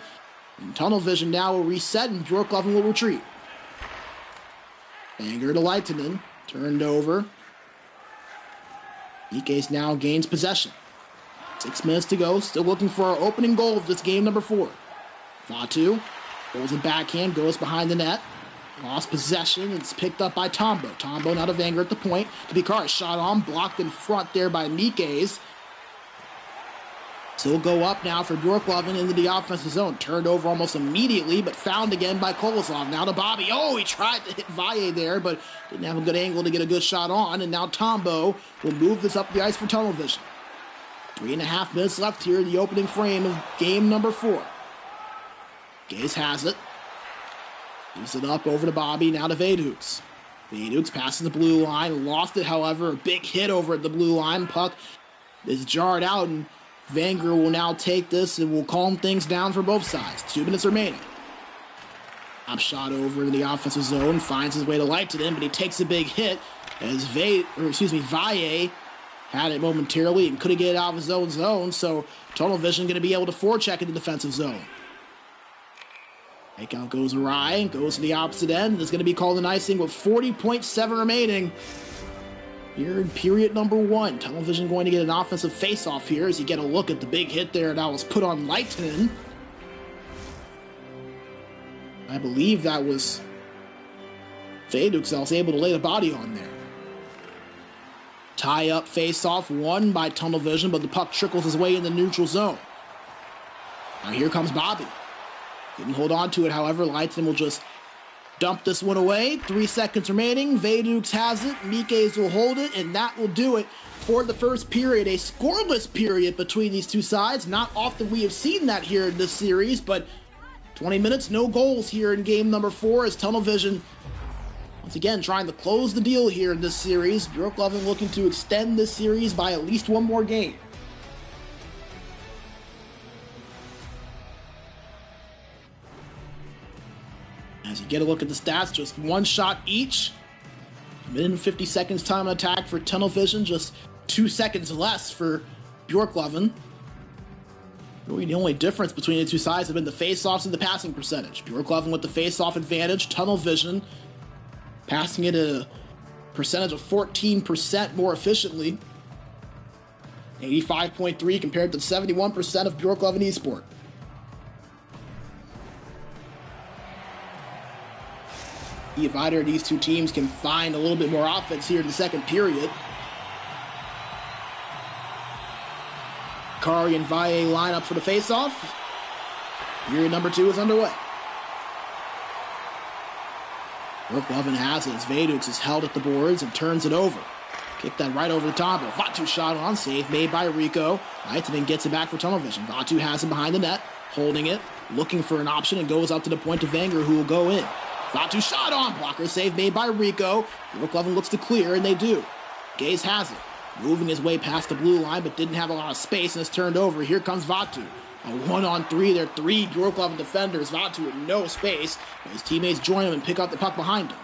And Tunnel Vision now will reset, and Björklöven will retreat. Wenger to Leitinen, turned over. Mikes now gains possession. 6 minutes to go, still looking for our opening goal of this game number 4. Vatu holds a backhand, goes behind the net. Lost possession, it's picked up by Tombo. Tombo now to Wenger at the point. To Bikari, shot on, blocked in front there by Mikes. So we'll go up now for Björklöven into the offensive zone. Turned over almost immediately, but found again by Koloslav. Now to Bobby. Oh, he tried to hit Valle there, but didn't have a good angle to get a good shot on. And now Tombo will move this up the ice for Tunnel Vision. 3.5 minutes left here in the opening frame of game number 4. Gaze has it. Gives it up over to Bobby, now to Vedux. Vedux passes the blue line, lost it, however, a big hit over at the blue line. Puck is jarred out, and Wenger will now take this and will calm things down for both sides. 2 minutes remaining. Top shot over in the offensive zone, finds his way to Leitinen, but he takes a big hit as Valle had it momentarily and couldn't get it out of his own zone, so Tunnel Vision going to be able to forecheck in the defensive zone. Takeout goes awry and goes to the opposite end. It's going to be called an icing with 40.7 remaining. Here in period number 1, Television going to get an offensive face-off here as you get a look at the big hit there that was put on Leitinen. I believe that was Vedux that was able to lay the body on there. Tie up face-off won by Tunnel Vision, but the puck trickles his way in the neutral zone. Now here comes Bobby. Couldn't hold on to it, however. Leitinen will just dump this one away. 3 seconds remaining. Vedux has it. Mikes will hold it, and that will do it for the first period. A scoreless period between these two sides. Not often we have seen that here in this series, but 20 minutes, no goals here in game number 4 as Tunnel Vision once again trying to close the deal here in this series. Björklöven looking to extend this series by at least one more game. As you get a look at the stats, just one shot each. A minute and 50 seconds time on attack for Tunnel Vision, just 2 seconds less for Björklöven. Really the only difference between the two sides have been the face-offs and the passing percentage. Björklöven with the face-off advantage, Tunnel Vision passing it at a percentage of 14% more efficiently. 85.3 compared to 71% of Björklöven Esport. If either of these two teams can find a little bit more offense here in the second period. Kari and Valle line up for the face-off. Period number 2 is underway. Björklöven has it as Vedux is held at the boards and turns it over. Kick that right over the top. Vatu shot on, save made by Rico. Leitinen gets it back for Tunnel Vision. Vatu has him behind the net, holding it, looking for an option, and goes up to the point to Wenger, who will go in. Vatu shot on, blocker save made by Rico. Björklöven looks to clear, and they do. Gaze has it, moving his way past the blue line, but didn't have a lot of space, and it's turned over. Here comes Vatu. A 1-on-3, there are 3 Björklöven defenders. Vatu with no space, but his teammates join him and pick up the puck behind him.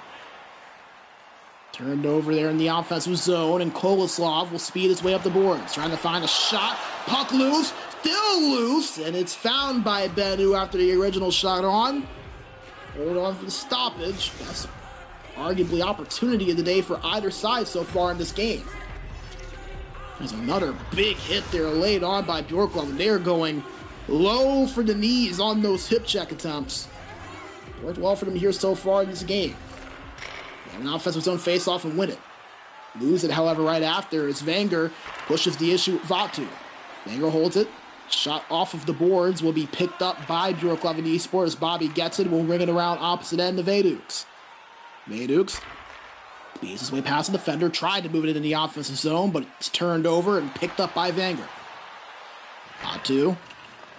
Turned over there in the offensive zone, and Koloslav will speed his way up the boards, trying to find a shot. Puck loose, still loose, and it's found by Bennu after the original shot on. Hold on for the stoppage. That's arguably opportunity of the day for either side so far in this game. There's another big hit there laid on by Björklöven. They're going low for the knees on those hip check attempts. Worked well for them here so far in this game. An offensive zone face-off and win it. Lose it, however, right after as Wenger pushes the issue with Vatu. Wenger holds it. Shot off of the boards will be picked up by Björklöven Esports as Bobby gets it. Will ring it around opposite end to Vedux. Vedux beats his way past the defender. Tried to move it into the offensive zone, but it's turned over and picked up by Wenger. Vatu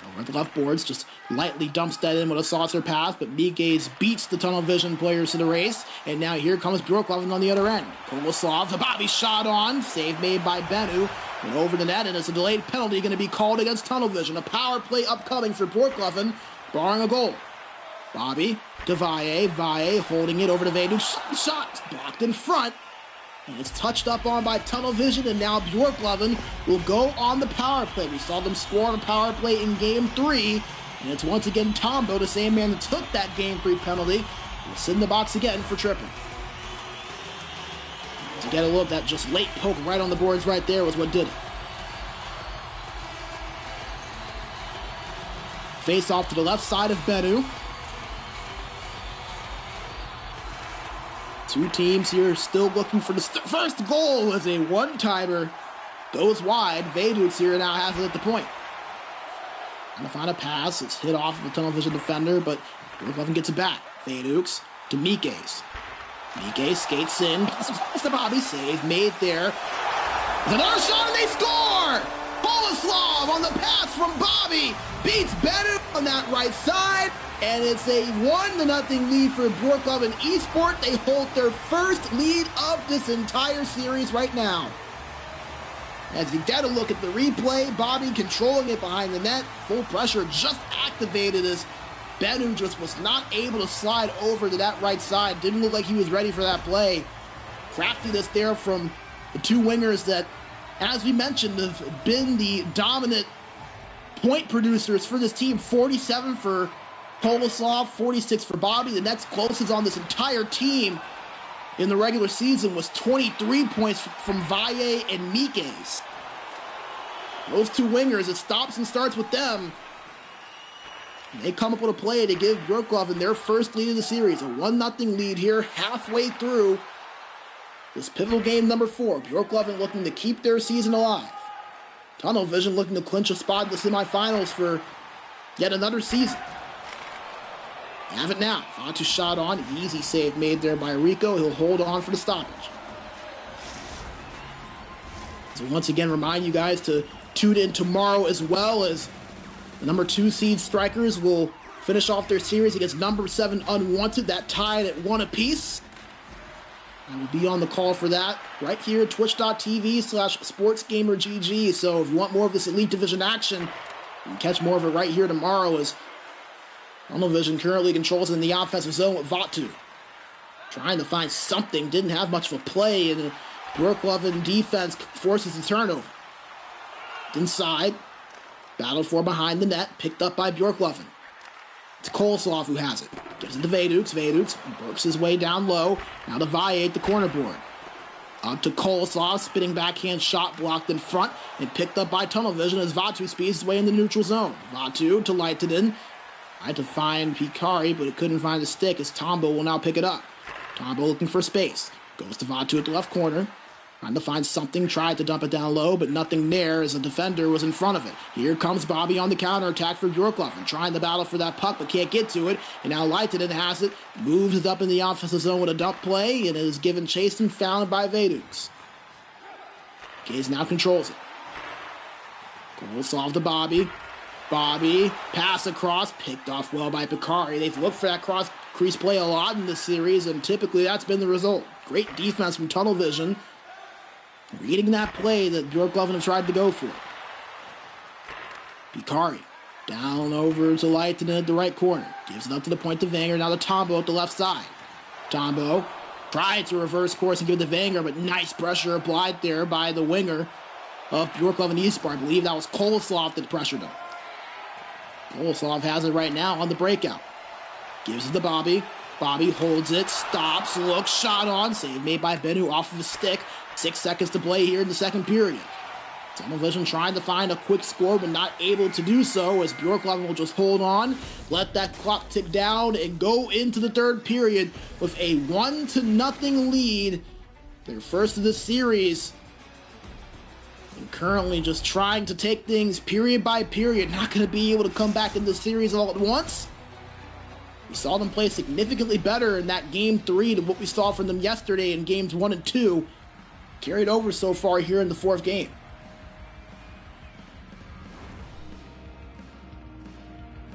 over the left boards, just lightly dumps that in with a saucer pass, but Mikes beats the Tunnel Vision players to the race, and now here comes Björklöven on the other end. Koloslav, the Bobby shot on, save made by Bennu, and over the net, and it's a delayed penalty going to be called against Tunnel Vision. A power play upcoming for Björklöven, barring a goal. Bobby to Valle holding it over to Vedux, shot blocked in front, and it's touched up on by Tunnel Vision, and now Björklöven will go on the power play. We saw them score on a power play in Game 3, and it's once again Tombo, the same man that took that Game 3 penalty, will sit in the box again for tripping. To get a look, that just late poke right on the boards right there was what did it. Face off to the left side of Bennu. Two teams here still looking for the first goal as a one-timer goes wide. Vedux here now has it at the point. Trying to find a pass. It's hit off of the Tunnel Vision defender, but Björklöven gets it back. Vedux to Mikes. Mikes skates in. It's the Bobby save made there. There's another shot and they score! Bolislav on the pass from Bobby beats Bennu on that right side. And it's a 1-0 lead for Björklöven Esport. They hold their first lead of this entire series right now. As you get a look at the replay, Bobby controlling it behind the net. Full pressure just activated as Bennu just was not able to slide over to that right side. Didn't look like he was ready for that play. Craftiness there from the two wingers that, as we mentioned, have been the dominant point producers for this team. 47 for Koloslav, 46 for Bobby. The next closest on this entire team in the regular season was 23 points from Valle and Mikes. Those two wingers, it stops and starts with them. They come up with a play to give Björklöven their first lead of the series. A 1-0 lead here halfway through this pivotal game number 4. Björklöven looking to keep their season alive. Tunnel Vision looking to clinch a spot in the semifinals for yet another season. Have it now. Vatu shot on. Easy save made there by Rico. He'll hold on for the stoppage. So once again, remind you guys to tune in tomorrow, as well as the number 2 seed Strikers will finish off their series against number 7 Unwanted. That tied at 1 apiece. I will be on the call for that right here at twitch.tv/SportsGamerGG. So if you want more of this Elite Division action, you can catch more of it right here tomorrow, as Tunnel Vision currently controls in the offensive zone with Vatu. Trying to find something, didn't have much of a play, and the Björklöven defense forces the turnover. Inside, battled for behind the net, picked up by Björklöven. It's Koloslav who has it. Gives it to Veduks. Veduks works his way down low. Now to Valle at the corner board. Up to Koloslav, spinning backhand shot blocked in front and picked up by Tunnel Vision as Vatu speeds his way in the neutral zone. Vatu to Leitonen. Tried to find Pikari, but it couldn't find the stick as Tombo will now pick it up. Tombo looking for space. Goes to Vatu at the left corner. Trying to find something, tried to dump it down low, but nothing there as a defender was in front of it. Here comes Bobby on the counterattack for Björklöven, trying to battle for that puck, but can't get to it. And now Leitonen has it, moves it up in the offensive zone with a dump play, and it is given chase and found by Veduks. Gaze now controls it. Koloslav to Bobby. Bobby, pass across, picked off well by Pikari. They've looked for that cross crease play a lot in this series, and typically that's been the result. Great defense from Tunnel Vision, reading that play that Björklöven have tried to go for. Pikari down over to Leitonen at the right corner. Gives it up to the point to Wenger. Now to Tombo at the left side. Tombo tried to reverse course and give it to Wenger, but nice pressure applied there by the winger of Björklöven Esport. I believe that was Koloslav that pressured him. Koloslav has it right now on the breakout. Gives it to Bobby. Bobby holds it, stops, looks, shot on. Save made by Bennu off of a stick. 6 seconds to play here in the second period. Tunnel Vision trying to find a quick score, but not able to do so, as Björklöven will just hold on, let that clock tick down, and go into the third period with a 1-0 lead. Their first of the series. And currently just trying to take things period by period. Not going to be able to come back in the series all at once. We saw them play significantly better in that Game 3 than what we saw from them yesterday in Games 1 and 2. Carried over so far here in the 4th game.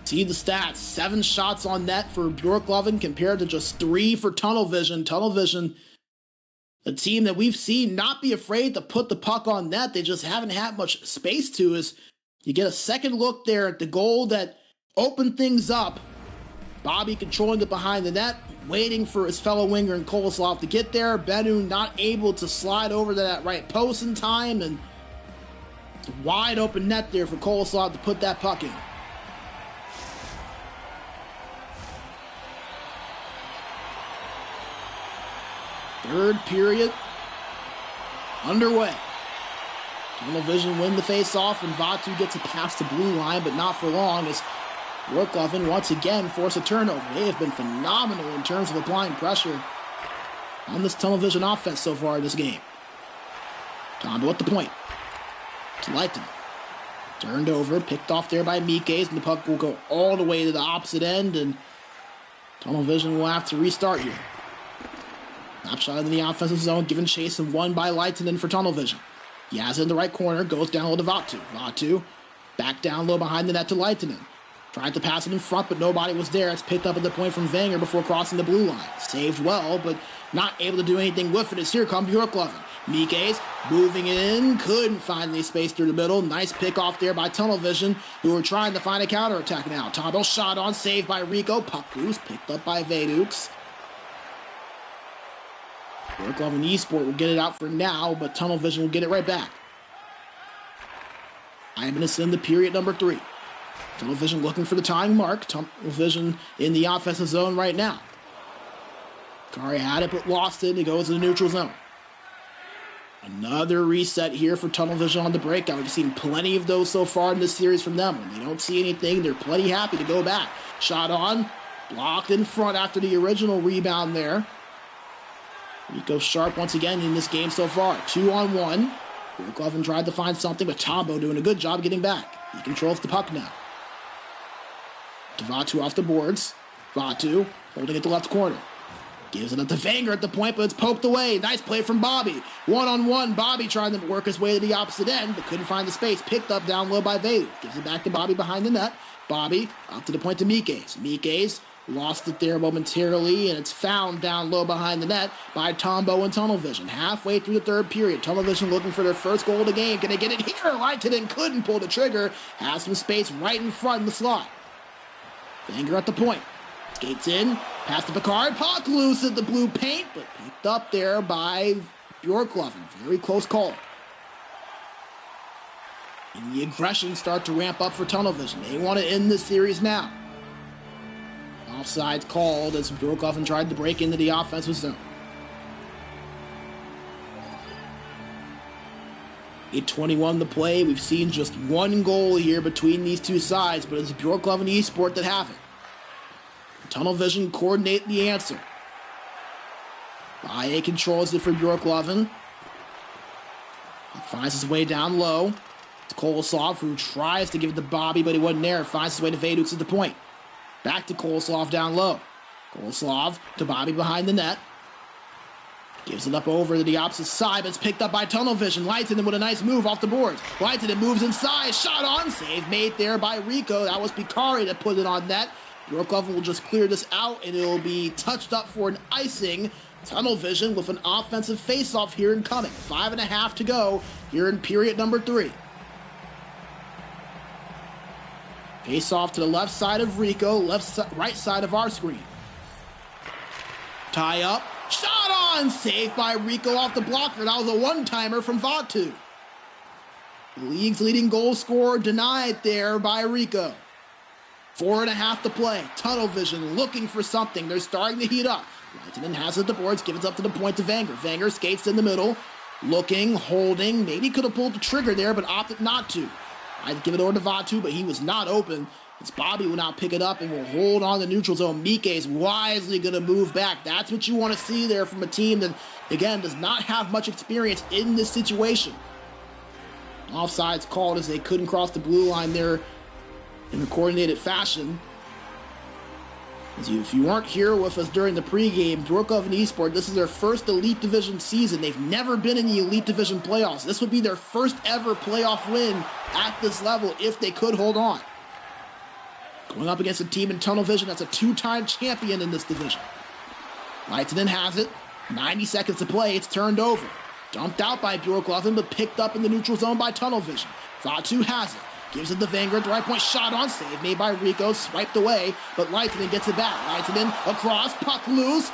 See the stats. 7 shots on net for Björklöven compared to just 3 for Tunnel Vision. Tunnel Vision, a team that we've seen not be afraid to put the puck on net. They just haven't had much space to. As you get a second look there at the goal that opened things up. Bobby controlling it behind the net, waiting for his fellow winger and Koloslav to get there. Bennu not able to slide over to that right post in time, and wide open net there for Koloslav to put that puck in. Third period underway. Tunnel Vision win the face-off, and Vatu gets a pass to blue line, but not for long, as Björklöven once again force a turnover. They have been phenomenal in terms of applying pressure on this Tunnel Vision offense so far in this game. Tombo at the point. To Leitonen. Turned over, picked off there by Mikes, and the puck will go all the way to the opposite end, and Tunnel Vision will have to restart here. Snapshot in the offensive zone, given chase and won by Leitonen for Tunnel Vision. He has it in the right corner, goes down low to Vatu. Vatu back down low behind the net to Leitonen. Tried to pass it in front, but nobody was there. It's picked up at the point from Wenger before crossing the blue line. Saved well, but not able to do anything with it as here comes Björklöven. Mikes moving in, couldn't find any space through the middle. Nice pick off there by Tunnel Vision, who are trying to find a counterattack now. Tombo shot on, saved by Rico. Puck loose, picked up by Veduks. Björklöven Esport will get it out for now, but Tunnel Vision will get it right back. 5 minutes into period number 3. Tunnel Vision looking for the tying mark. Tunnel Vision in the offensive zone right now. Kari had it but lost it. He goes to the neutral zone. Another reset here for Tunnel Vision on the breakout. We've seen plenty of those so far in this series from them. When they don't see anything, they're plenty happy to go back. Shot on, blocked in front after the original rebound there. Rico sharp once again in this game so far. 2-on-1. Björklöven tried to find something, but Tombo doing a good job getting back. He controls the puck now. Vatu off the boards. Vatu holding it to left corner. Gives it up to Vanger at the point, but it's poked away. Nice play from Bobby. 1-on-1. Bobby trying to work his way to the opposite end, but couldn't find the space. Picked up down low by Vedu. Gives it back to Bobby behind the net. Bobby up to the point to Mikes. Mikes lost it there momentarily, and it's found down low behind the net by Tombo and Tunnel Vision. Halfway through the third period, Tunnel Vision looking for their first goal of the game. Can they get it here? Leitonen couldn't pull the trigger. Has some space right in front in the slot. Vanger at the point. Skates in, pass to Picard, puck loose at the blue paint, but picked up there by Björklöven. Very close call. And the aggression start to ramp up for Tunnel Vision. They want to end this series now. Offsides called as Björklöven tried to break into the offensive zone. 8:21 to play. We've seen just one goal here between these two sides, but it's Björklöven and Esport that have it. Tunnel Vision coordinate the answer. IA controls it for Björklöven. Finds his way down low. It's Kolosov who tries to give it to Bobby, but he wasn't there. Finds his way to Veduks at the point. Back to Kolosov down low. Kolosov to Bobby behind the net. Gives it up over to the opposite side, but it's picked up by Tunnel Vision. Leitonen with a nice move off the boards. Leitonen moves inside. Shot on. Save made there by Rico. That was Picari that put it on net. Björklöven will just clear this out, and it'll be touched up for an icing. Tunnel Vision with an offensive face-off here incoming. 5.5 to go here in period number 3. Face-off to the left side of Rico, right side of our screen. Tie up. Shot on! Saved by Rico off the blocker. That was a one-timer from Vatu. The league's leading goal scorer denied there by Rico. 4.5 to play. Tunnel Vision looking for something. They're starting to heat up. Leitonen has it at the boards, gives it up to the point to Vanger. Vanger skates in the middle, looking, holding. Maybe could have pulled the trigger there, but opted not to. I'd give it over to Vatu, but he was not open. As Bobby will now pick it up and will hold on the neutral zone. Mike is wisely going to move back. That's what you want to see there from a team that, again, does not have much experience in this situation. Offsides called as they couldn't cross the blue line there in a coordinated fashion. If you weren't here with us during the pregame, Björklöven Esport, this is their first Elite Division season. They've never been in the Elite Division playoffs. This would be their first ever playoff win at this level if they could hold on. Going up against a team in Tunnel Vision that's a 2-time champion in this division. Leitonen has it. 90 seconds to play. It's turned over. Dumped out by Björklöven, but picked up in the neutral zone by Tunnel Vision. Vatu has it. Gives it to Vanger at the right point. Shot on. Save made by Rico. Swiped away, but Leitonen gets it back. Leitonen across. Puck loose.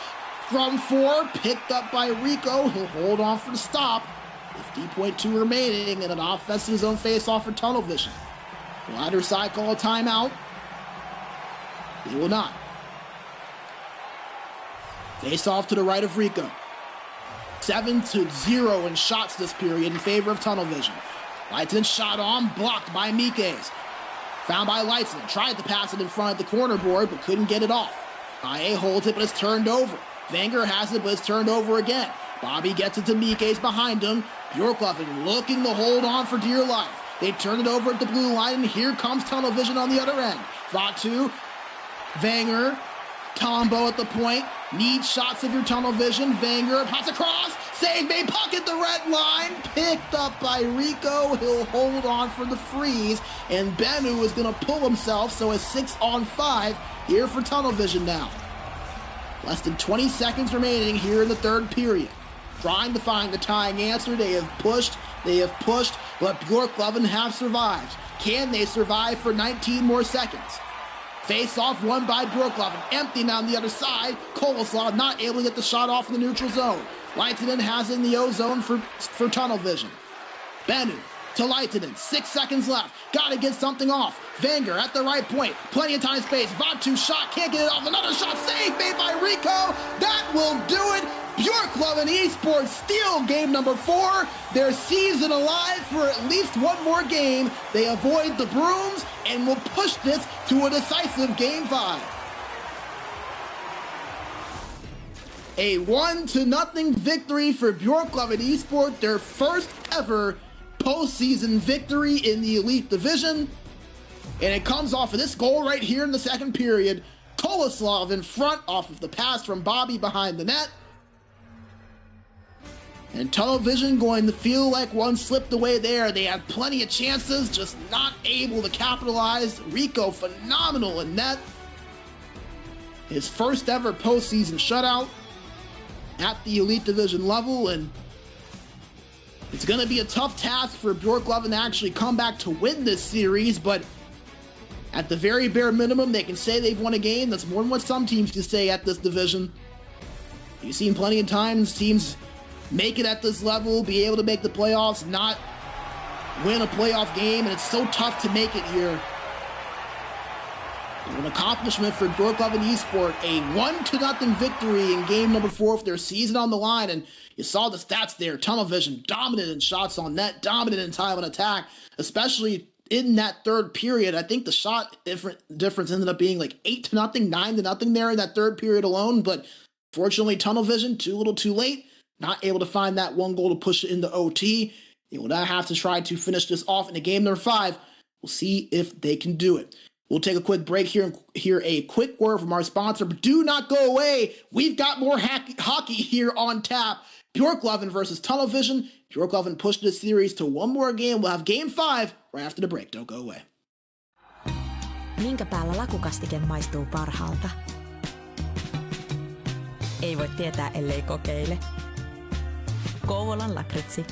From 4. Picked up by Rico. He'll hold on for the stop. 50.2 remaining, and an offensive zone face-off for Tunnel Vision. Will either side call a timeout? They will not. Face-off to the right of Rico. 7-0 in shots this period in favor of Tunnel Vision. Leitonen shot on, blocked by Mikes. Found by Leitonen. Tried to pass it in front of the corner board, but couldn't get it off. IA holds it, but it's turned over. Vanger has it, but it's turned over again. Bobby gets it to Mikes behind him. Björklöven looking to hold on for dear life. They turn it over at the blue line, and here comes Tunnel Vision on the other end. Vatu, Vanger, Tombo at the point. Need shots of your Tunnel Vision. Vanger, pass across. Save made, puck at the red line. Picked up by Rico. He'll hold on for the freeze. And Bennu is going to pull himself, so it's 6-on-5 here for Tunnel Vision now. Less than 20 seconds remaining here in the third period. Trying to find the tying answer. They have pushed, but Björklöven have survived. Can they survive for 19 more seconds? Face-off won by Björklöven. Empty now on the other side. Kolosov not able to get the shot off in the neutral zone. Leitonen has it in the O-zone for Tunnel Vision. Bennu to Leitinen. 6 seconds left. Gotta get something off. Vanger at the right point. Plenty of time space. Vatu shot. Can't get it off. Another shot. Save made by Rico. That will do it. Björklöven Esports steal game number 4. Their season alive for at least one more game. They avoid the brooms and will push this to a decisive game 5. A 1-0 victory for Björklöven Esport, their first ever postseason victory in the Elite Division. And it comes off of this goal right here in the second period. Koloslav in front off of the pass from Bobby behind the net. And Tunnel Vision going to feel like one slipped away there. They had plenty of chances, just not able to capitalize. Rico phenomenal in net. His first ever postseason shutout at the Elite Division level, and it's going to be a tough task for Björklöven to actually come back to win this series, but at the very bare minimum, they can say they've won a game. That's more than what some teams can say at this division. You've seen plenty of times teams make it at this level, be able to make the playoffs, not win a playoff game, and it's so tough to make it here. An accomplishment for Björklöven Esport, a 1-0 victory in game number 4 of their season on the line, and you saw the stats there. Tunnel Vision dominant in shots on net, dominant in time on attack, especially in that third period. I think the shot difference ended up being like 8-0, 9-0 there in that third period alone, but fortunately Tunnel Vision, too little too late, not able to find that one goal to push it into OT. They will now have to try to finish this off in the game number 5. We'll see if they can do it. We'll take a quick break here and hear a quick word from our sponsor, but do not go away. We've got more hockey here on tap. Björklöven versus Tunnel Vision. Björklöven pushed this series to one more game. We'll have game 5 right after the break. Don't go away. Minkä päällä lakukastike maistuu parhaalta? Ei voi tietää, ellei kokeile. Kouvolan lakritsi.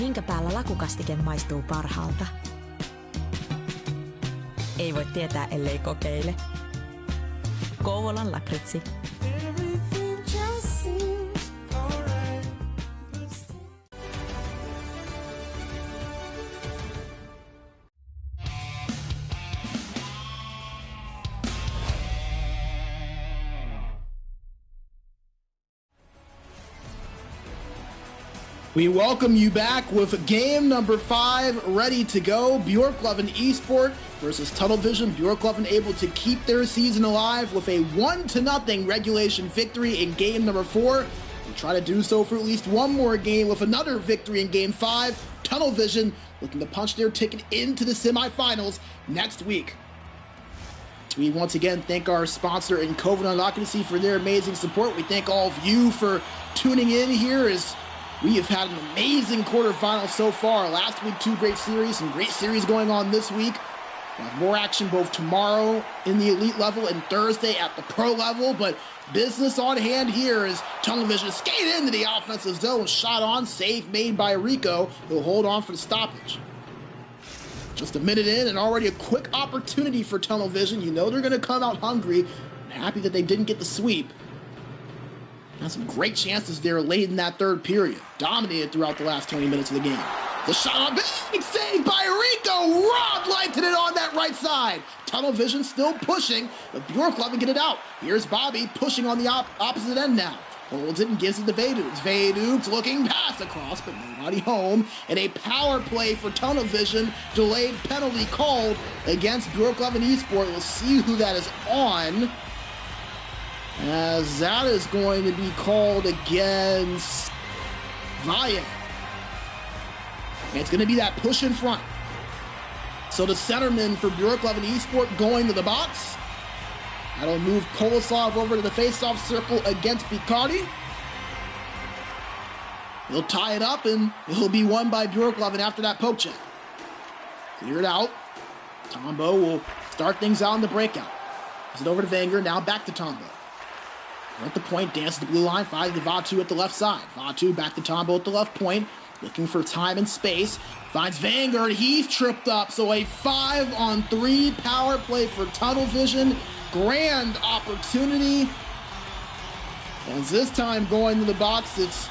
Minkä päällä lakukastike maistuu parhaalta? Ei voi tietää, ellei kokeile. Kouvolan lakritsi. We welcome you back with game number 5 ready to go. Björklöven Esport versus Tunnel Vision. Björklöven able to keep their season alive with a 1-0 regulation victory in game number 4. They try to do so for at least one more game with another victory in game 5. Tunnel Vision looking to punch their ticket into the semifinals next week. We once again thank our sponsor in Quarterfinals Occupancy for their amazing support. We thank all of you for tuning in here as we have had an amazing quarterfinal so far. Last week, 2 great series, some great series going on this week. We'll have more action both tomorrow in the elite level and Thursday at the pro level, but business on hand here as Tunnel Vision skated into the offensive zone, shot on, save made by Rico. He'll hold on for the stoppage. Just a minute in and already a quick opportunity for Tunnel Vision. You know they're going to come out hungry. I'm happy that they didn't get the sweep. Had some great chances there late in that third period. Dominated throughout the last 20 minutes of the game. The shot on big save by Rico. Rob lighted it on that right side. Tunnel Vision still pushing, but Björklöven get it out. Here's Bobby pushing on the opposite end now. Holds it and gives it to Veduks. Veduks looking pass across, but nobody home. And a power play for Tunnel Vision. Delayed penalty called against Björklöven Esport. We'll see who that is on, as that is going to be called against Valle. And it's going to be that push in front. So the centerman for Björklöven Esport going to the box. That'll move Kolosov over to the face-off circle against Picardi. He'll tie it up and it'll be won by Björklöven after that poke check. Clear it out. Tombo will start things out in the breakout. Pass it over to Wenger, now back to Tombo. At the point, dances the blue line, finds the Vatu at the left side. Vatu back to Tombo at the left point, looking for time and space. Finds Wenger, he's tripped up, so a 5-on-3 power play for Tunnel Vision. Grand opportunity. And this time going to the box, it's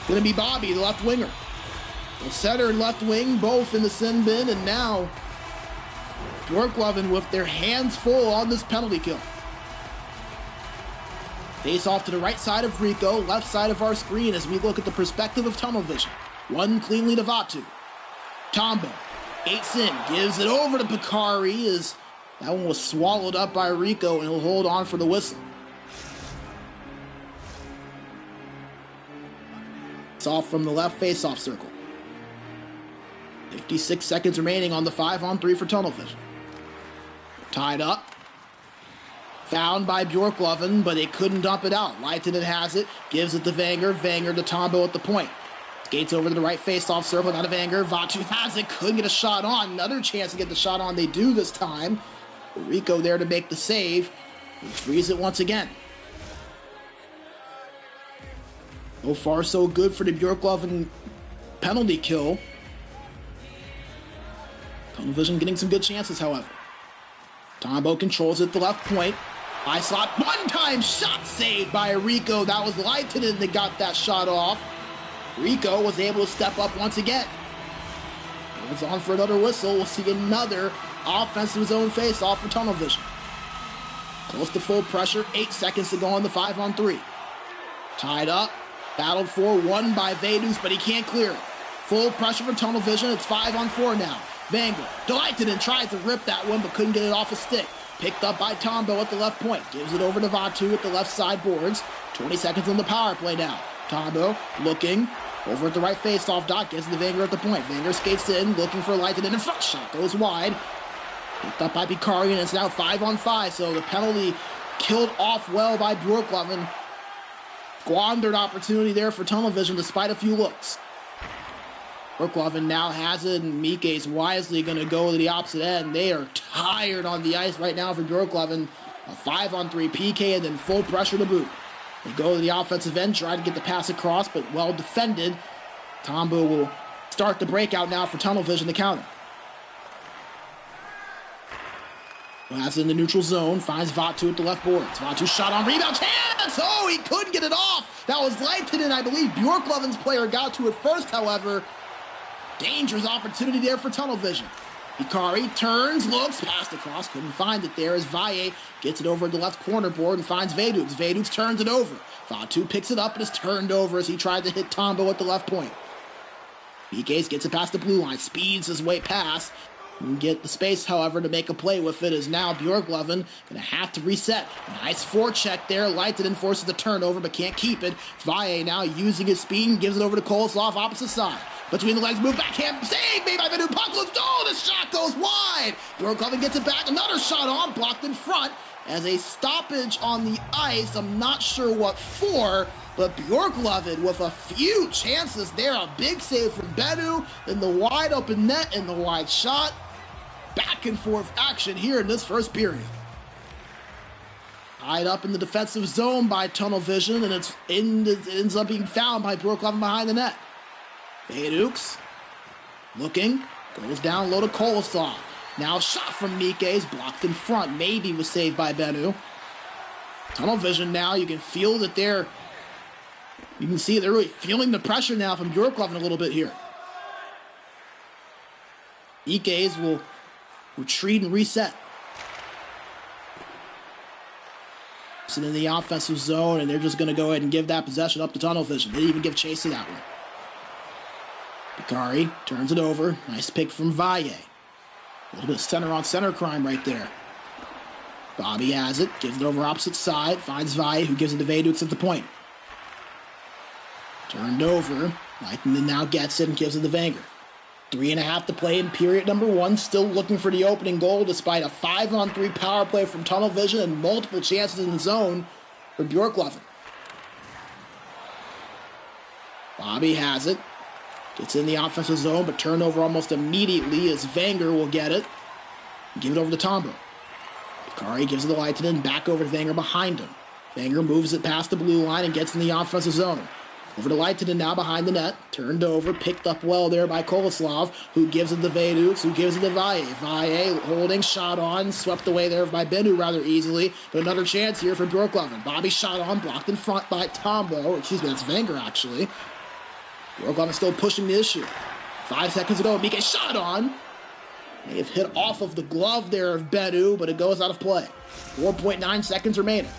going to be Bobby, the left winger. The center and left wing both in the sin bin, and now Björklöven with their hands full on this penalty kill. Face off to the right side of Rico, left side of our screen as we look at the perspective of Tunnel Vision. One cleanly to Vatu. Tombo, 8's in, gives it over to Picari as that one was swallowed up by Rico and he'll hold on for the whistle. It's off from the left face-off circle. 56 seconds remaining on the 5-on-3 for Tunnel Vision. Tied up. Found by Björklöven, but they couldn't dump it out. Leitinen has it, gives it to Wenger. Wenger to Tombo at the point. Skates over to the right face-off circle, not a Wenger. Vatu has it, couldn't get a shot on. Another chance to get the shot on, they do this time. Rico there to make the save. He frees it once again. So far, so good for the Björklöven penalty kill. Tunnel Vision getting some good chances, however. Tombo controls it at the left point. High slot, one-time shot saved by Rico. That was Leitinen that got that shot off. Rico was able to step up once again. Holds on for another whistle. We'll see another offensive zone face-off for Tunnel Vision. Close to full pressure, 8 seconds to go on the 5-on-3. Tied up, battled for, won by Veduks, but he can't clear it. Full pressure for Tunnel Vision, it's 5-on-4 now. Wenger, Leitinen tried to rip that one, but couldn't get it off a stick. Picked up by Tombo at the left point. Gives it over to Vatu at the left side boards. 20 seconds on the power play now. Tombo looking over at the right face-off dot. Gets to Wenger at the point. Wenger skates in, looking for Leitinen in front. Shot goes wide. Picked up by Picari, and it's now 5-on-5. So the penalty killed off well by Björklöven. Squandered opportunity there for Tunnel Vision despite a few looks. Björklöven now has it, and Mike is wisely going to go to the opposite end. They are tired on the ice right now for Björklöven. A 5-on-3 PK and then full pressure to boot. They go to the offensive end, try to get the pass across, but well defended. Tombo will start the breakout now for Tunnel Vision to counter. Pass in the neutral zone, finds Vatu at the left boards. Vatu shot on rebound, chance! Oh, he couldn't get it off! That was Leitinen, I believe Björklöven's player got to it first, however. Dangerous opportunity there for Tunnel Vision. Hikari turns, looks, passed across, couldn't find it there as Valle gets it over at the left corner board and finds Veduks. Veduks turns it over. Vatu picks it up and is turned over as he tried to hit Tombo at the left point. Mikes gets it past the blue line, speeds his way past. And get the space, however, to make a play with it is now Björklöven going to have to reset. Nice forecheck there. Leitinen forces the turnover but can't keep it. Valle now using his speed and gives it over to Koloslov opposite side. Between the legs, move backhand, save made by Vedu. Puck loose, oh, the shot goes wide. Björklöven gets it back, another shot on, blocked in front as a stoppage on the ice. I'm not sure what for, but Björklöven with a few chances there. A big save from Vedu, then the wide open net and the wide shot. Back and forth action here in this first period. Tied up in the defensive zone by Tunnel Vision, and it ends up being found by Björklöven behind the net. Veduks looking, goes down low to Koloslov. Now shot from Mikes, blocked in front. Maybe was saved by Bennu. Tunnel Vision now, you can feel that you can see they're really feeling the pressure now from Björklöven a little bit here. Mikes will retreat and reset. Sitting in the offensive zone, and they're just going to go ahead and give that possession up to Tunnel Vision. They didn't even give chase to that one. Hikari turns it over. Nice pick from Valle. A little bit of center-on-center crime right there. Bobby has it, gives it over opposite side, finds Valle, who gives it to Veduks at the point. Turned over. Leitinen now gets it and gives it to Wenger. 3.5 to play in period number 1. Still looking for the opening goal despite a 5-on-3 power play from Tunnel Vision and multiple chances in the zone for Björklöven. Bobby has it. Gets in the offensive zone, but turnover almost immediately as Wenger will get it. Give it over to Tombo. Hikari gives it to Leitinen, back over to Wenger behind him. Wenger moves it past the blue line and gets in the offensive zone. Over to Leitinen now behind the net. Turned over, picked up well there by Koloslov, who gives it to Veduks, who gives it to Valle. Valle holding, shot on, swept away there by Bennu rather easily. But another chance here for Björklöven. Bobby shot on, blocked in front by Tombo. Excuse me, that's Wenger actually. Björklöven still pushing the issue. 5 seconds ago, Mike shot on. May have hit off of the glove there of Bennu, but it goes out of play. 4.9 seconds remaining.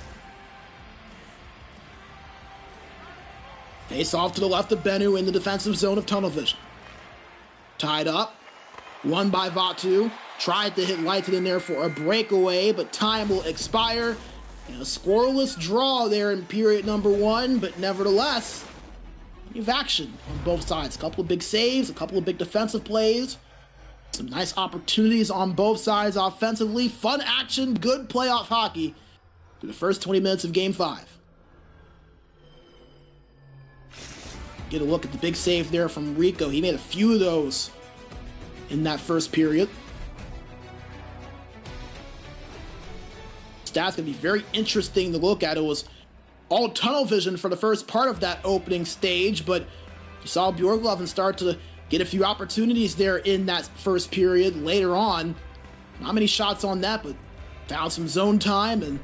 Face off to the left of Bennu in the defensive zone of Tunnel Vision. Tied up. Won by Vatu. Tried to hit Leitinen there for a breakaway, but time will expire. And a scoreless draw there in period number 1, but nevertheless, plenty of action on both sides. A couple of big saves, a couple of big defensive plays. Some nice opportunities on both sides offensively. Fun action, good playoff hockey through the first 20 minutes of Game 5. Get a look at the big save there from Rico. He made a few of those in that first period. Stats going to be very interesting to look at. It was all Tunnel Vision for the first part of that opening stage, but you saw Björklöven start to get a few opportunities there in that first period. Later on, not many shots on that, but found some zone time, and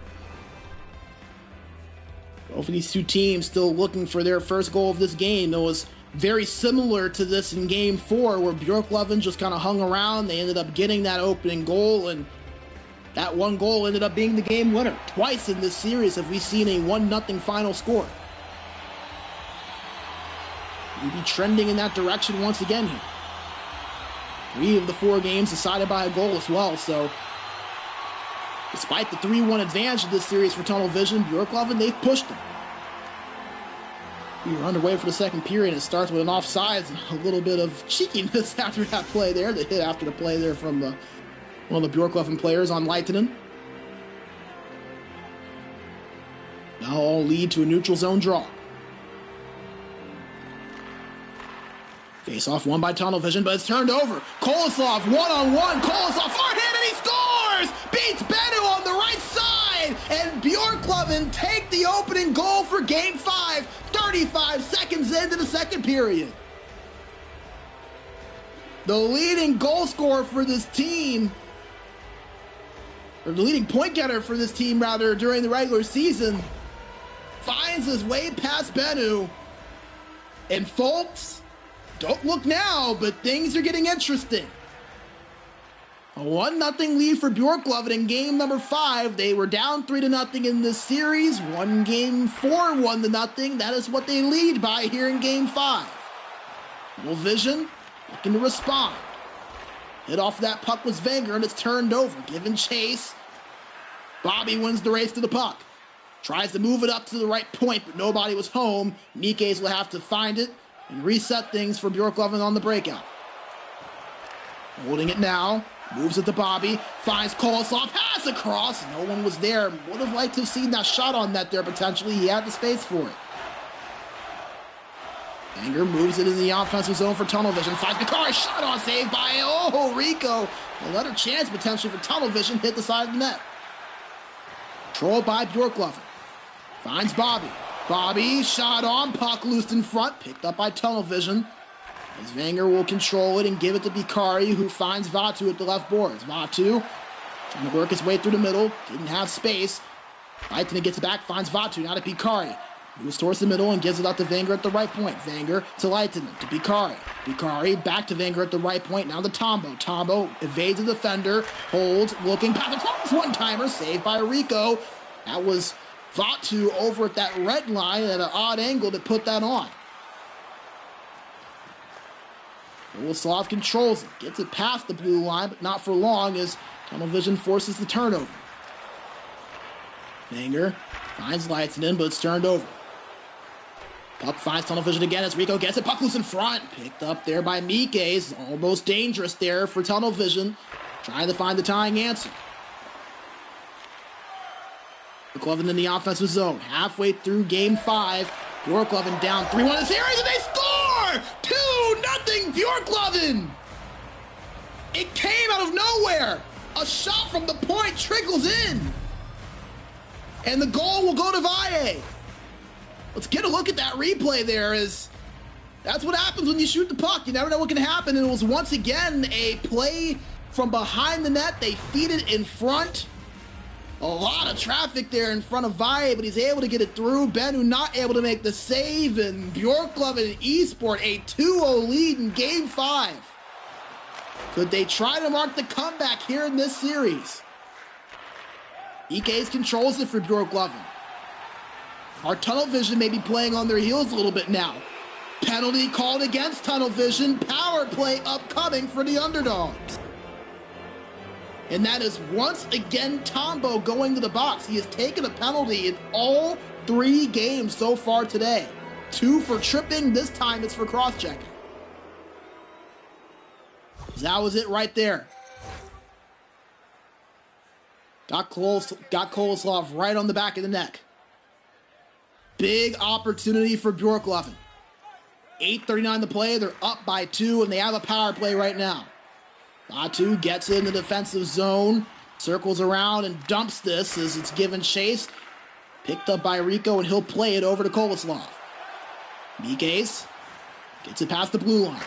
both of these two teams still looking for their first goal of this game. It was very similar to this in Game 4, where Björklöven just kind of hung around. They ended up getting that opening goal, and that one goal ended up being the game winner. Twice in this series have we seen a 1-0 final score. We'll be trending in that direction once again here. 3 of the 4 games decided by a goal as well, so despite the 3-1 advantage of this series for Tunnel Vision, Björklöven, they've pushed them. We were underway for the second period, and it starts with an offsides and a little bit of cheekiness after that play there. The hit after the play there from one of the Björklöven players on Leitinen. Now all lead to a neutral zone draw. Face off won by Tunnel Vision, but it's turned over. Koloslov one-on-one. Koloslov forehand, and he scores! Beats Bennu on the right side, and Björklöven take the opening goal for Game 5, 35 seconds into the second period. The leading goal scorer for this team, or the leading point getter for this team, rather, during the regular season, finds his way past Bennu. And folks, don't look now, but things are getting interesting. A 1-0 lead for Björklöven in game number 5. They were down 3-0 in this series. Won game 4, 1-0. That is what they lead by here in game 5. Little Vision looking to respond. Hit off that puck was Wenger, and it's turned over. Given chase. Bobby wins the race to the puck. Tries to move it up to the right point, but nobody was home. Mikes will have to find it and reset things for Björklöven on the breakout. Holding it now. Moves it to Bobby. Finds Koloslav. Pass across. No one was there. Would have liked to have seen that shot on net there potentially. He had the space for it. Wenger moves it in the offensive zone for Tunnel Vision. Finds Mikari. Shot on, saved by Rico. Another chance potentially for Tunnel Vision. Hit the side of the net. Controlled by Björklöven. Finds Bobby. Bobby, shot on, puck loosed in front, picked up by Tunnel Vision. As Wenger will control it and give it to Bikari, who finds Vatu at the left boards. Vatu trying to work his way through the middle, didn't have space. Leitinen gets it back, finds Vatu, now to Bikari. Moves towards the middle and gives it out to Wenger at the right point. Wenger to Leitinen, to Bikari. Bikari back to Wenger at the right point, now to Tombo. Tombo evades the defender, holds, looking, pass, one-timer, saved by Rico. That was Vatu over at that red line at an odd angle to put that on. Koloslav controls it, gets it past the blue line, but not for long as Tunnel Vision forces the turnover. Wenger finds Leitinen, but it's turned over. Puck finds Tunnel Vision again as Rico gets it. Puck loose in front. Picked up there by Mikes. Almost dangerous there for Tunnel Vision. Trying to find the tying answer. Björklöven in the offensive zone. Halfway through game 5. Björklöven down 3-1 in the series, and they score! 2-0 Björklöven! It came out of nowhere. A shot from the point trickles in. And the goal will go to Valle. Let's get a look at that replay there. That's what happens when you shoot the puck. You never know what can happen. And it was once again a play from behind the net. They feed it in front. A lot of traffic there in front of Valle, but he's able to get it through. Bennu not able to make the save, and Björklöven and Esport a 2-0 lead in game 5. Could they try to mark the comeback here in this series? EK's controls it for Björklöven. Our Tunnel Vision may be playing on their heels a little bit now. Penalty called against Tunnel Vision. Power play upcoming for the underdogs. And that is once again Tombo going to the box. He has taken a penalty in all 3 games so far today. 2 for tripping, this time it's for cross-checking. That was it right there. Got Koloslav right on the back of the neck. Big opportunity for Björklöven. 8:39 to play, they're up by 2, and they have a power play right now. Vatu gets in the defensive zone, circles around and dumps this as it's given chase. Picked up by Rico, and he'll play it over to Koloslav. Mikes gets it past the blue line.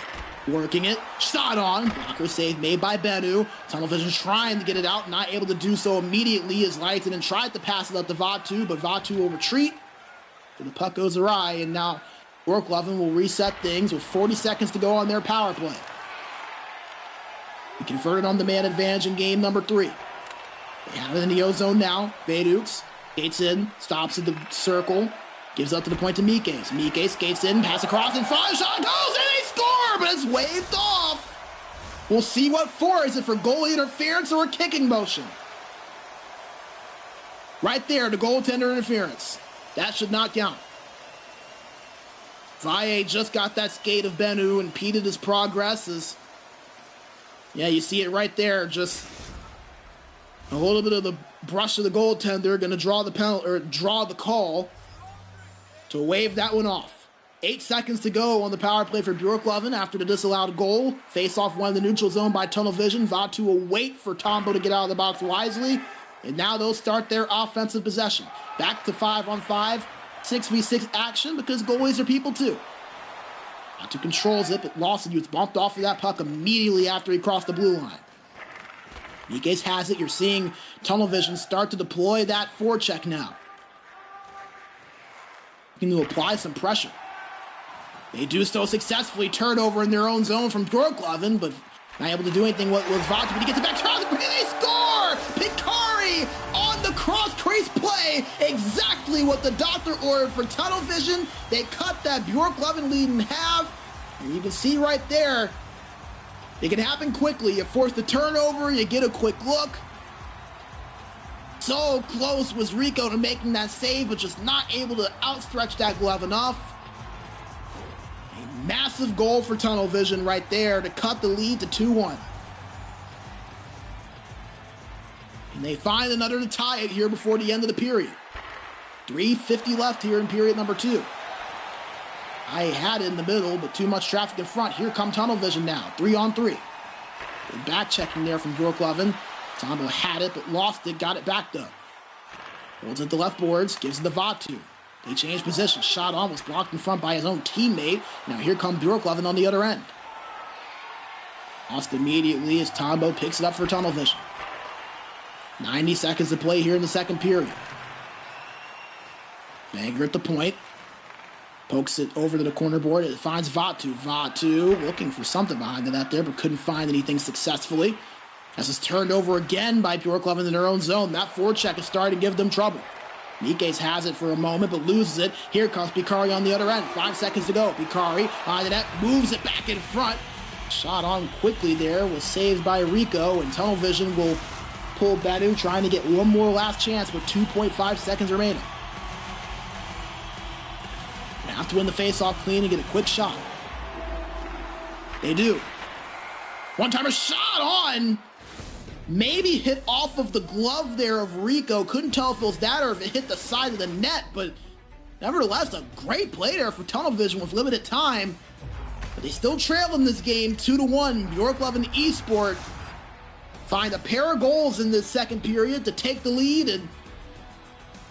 Working it, shot on, blocker save made by Bennu. Tunnel Vision trying to get it out, not able to do so immediately as Leitinen tried to pass it up to Vatu, but Vatu will retreat. And the puck goes awry, and now Björklöven will reset things with 40 seconds to go on their power play. We converted on the man advantage in game number 3. They have it in the O-zone now. Vedux skates in, stops at the circle, gives up to the point to Mikes. Mikes skates in, pass across, and fires, shot goes, and they score, but it's waved off. We'll see what for. Is it for goalie interference or a kicking motion? Right there, the goaltender interference. That should not count. Valle just got that skate of Bennu, impeded his progress as... Yeah, you see it right there. Just a little bit of the brush of the goaltender, going to draw the penalty or draw the call to wave that one off. 8 seconds to go on the power play for Björklöven after the disallowed goal. Face off one in the neutral zone by Tunnel Vision. Vatu will wait for Tombo to get out of the box wisely, and now they'll start their offensive possession. Back to 5-on-5, 6v6 action because goalies are people too. Vatu controls it, but Lawson was bumped off of that puck immediately after he crossed the blue line. Nikes has it. You're seeing Tunnel Vision start to deploy that forecheck now. Looking to apply some pressure. They do so successfully. Turnover in their own zone from Björklöven, but not able to do anything with Vatu, but he gets it back. They score! Pikari on the cross-crease play. Exactly what the doctor ordered for Tunnel Vision. They cut that Björklöven lead in half. And you can see right there, it can happen quickly. You force the turnover, you get a quick look. So close was Rico to making that save, but just not able to outstretch that glove enough. A massive goal for Tunnel Vision right there to cut the lead to 2-1. And they find another to tie it here before the end of the period. 3:50 left here in period number 2. I had it in the middle, but too much traffic in front. Here come Tunnel Vision now, 3-on-3. Good back checking there from Björklöven. Tombo had it, but lost it, got it back though. Holds it the left boards, gives it to Vatu. They change position, shot almost blocked in front by his own teammate. Now here come Björklöven on the other end. Lost immediately as Tombo picks it up for Tunnel Vision. 90 seconds to play here in the second period. Vanger at the point. Pokes it over to the corner board. It finds Vatu. Vatu looking for something behind the net there, but couldn't find anything successfully. As it's turned over again by Björklöven in their own zone. That forecheck is starting to give them trouble. Nikes has it for a moment, but loses it. Here comes Pikari on the other end. 5 seconds to go. Pikari behind the net, moves it back in front. Shot on quickly there, was saved by Rico, and Tunnel Vision will pull Badu, trying to get one more last chance with 2.5 seconds remaining. They have to win the face-off clean and get a quick shot. They do. One-timer shot on. Maybe hit off of the glove there of Rico. Couldn't tell if it was that or if it hit the side of the net, but nevertheless, a great play there for Tunnel Vision with limited time. But they still trail in this game, 2-1. Björklöven Esport find a pair of goals in this second period to take the lead, and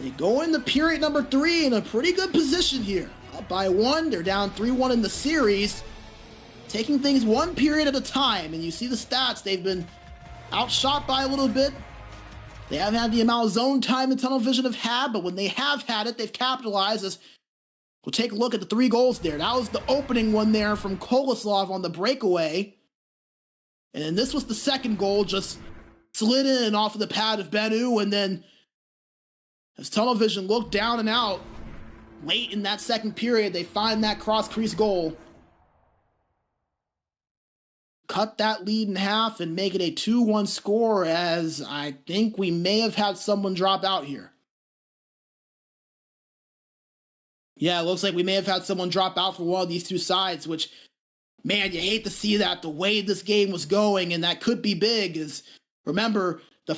they go into period number 3 in a pretty good position here. Up by 1, they're down 3-1 in the series, taking things one period at a time. And you see the stats, they've been outshot by a little bit. They haven't had the amount of zone time that Tunnel Vision have had, but when they have had it, they've capitalized. As we'll take a look at the 3 goals there. That was the opening one there from Koloslov on the breakaway. And then this was the second goal, just slid in off of the pad of Benu. And then as Tunnel Vision looked down and out late in that second period, they find that cross-crease goal. Cut that lead in half and make it a 2-1 score, as I think we may have had someone drop out here. Yeah, it looks like we may have had someone drop out for one of these two sides, which, man, you hate to see that the way this game was going, and that could be big. Is remember, the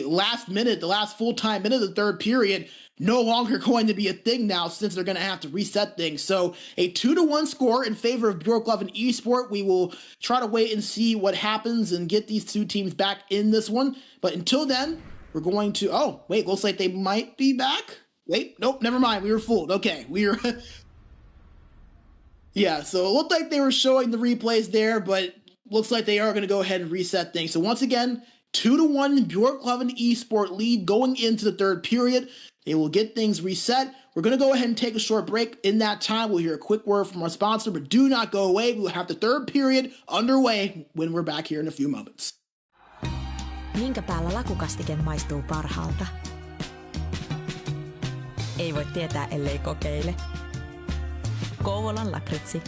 last minute, the last full-time minute of the third period, no longer going to be a thing now, since they're going to have to reset things. So a 2-1 score in favor of Björklöven Esport. We will try to wait and see what happens and get these two teams back in this one. But until then, we're going to, oh, wait, looks like they might be back. Wait, nope, never mind. We were fooled. Okay, we were, yeah, so it looked like they were showing the replays there, but looks like they are going to go ahead and reset things. So once again, 2-1 Björklöven Esport lead going into the third period. They will get things reset. We're going to go ahead and take a short break. In that time, we'll hear a quick word from our sponsor, but do not go away. We will have the third period underway when we're back here in a few moments. Minkä päällä lakukastike maistuu parhaalta? Ei voi tietää, ellei kokeile. Kouvolan lakritsi.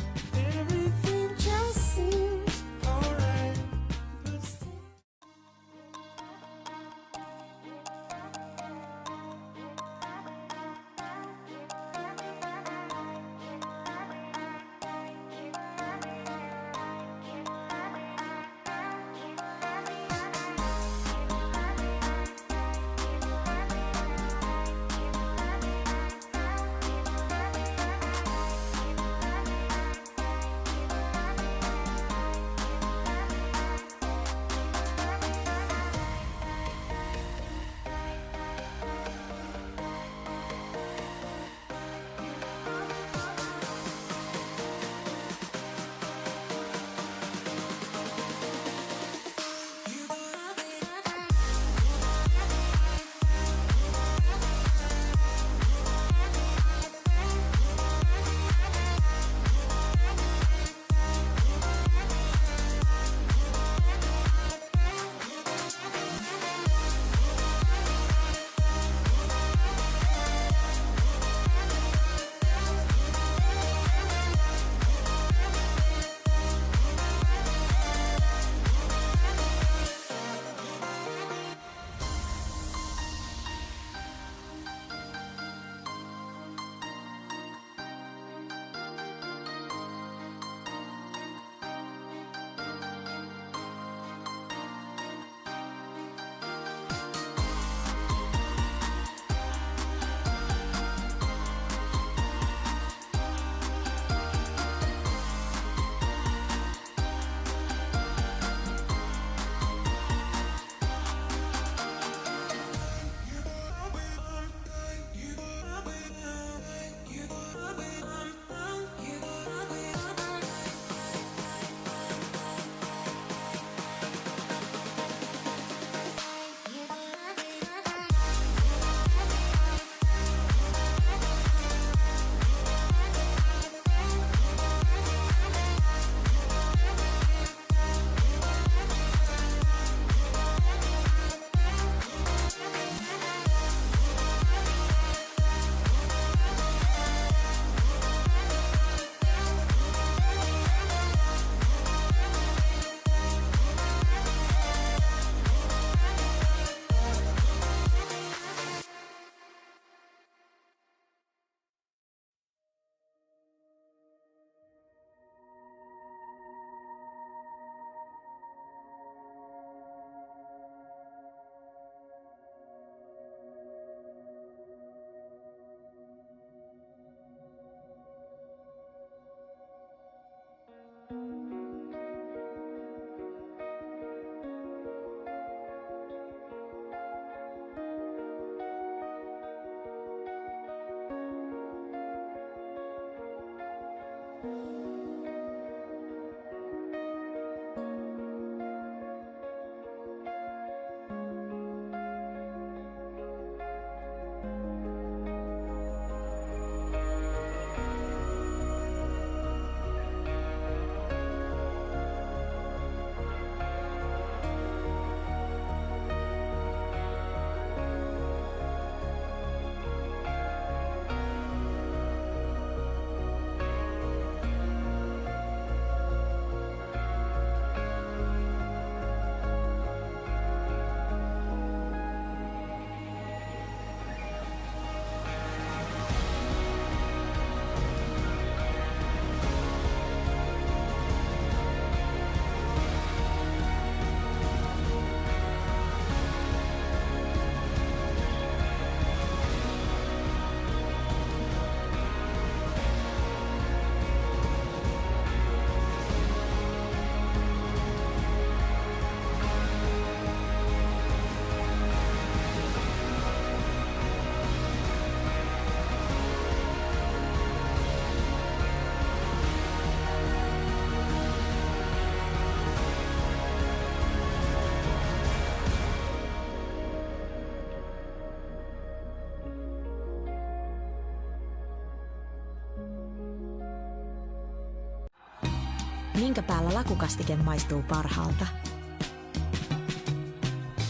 Minkä päällä lakukastike maistuu parhaalta?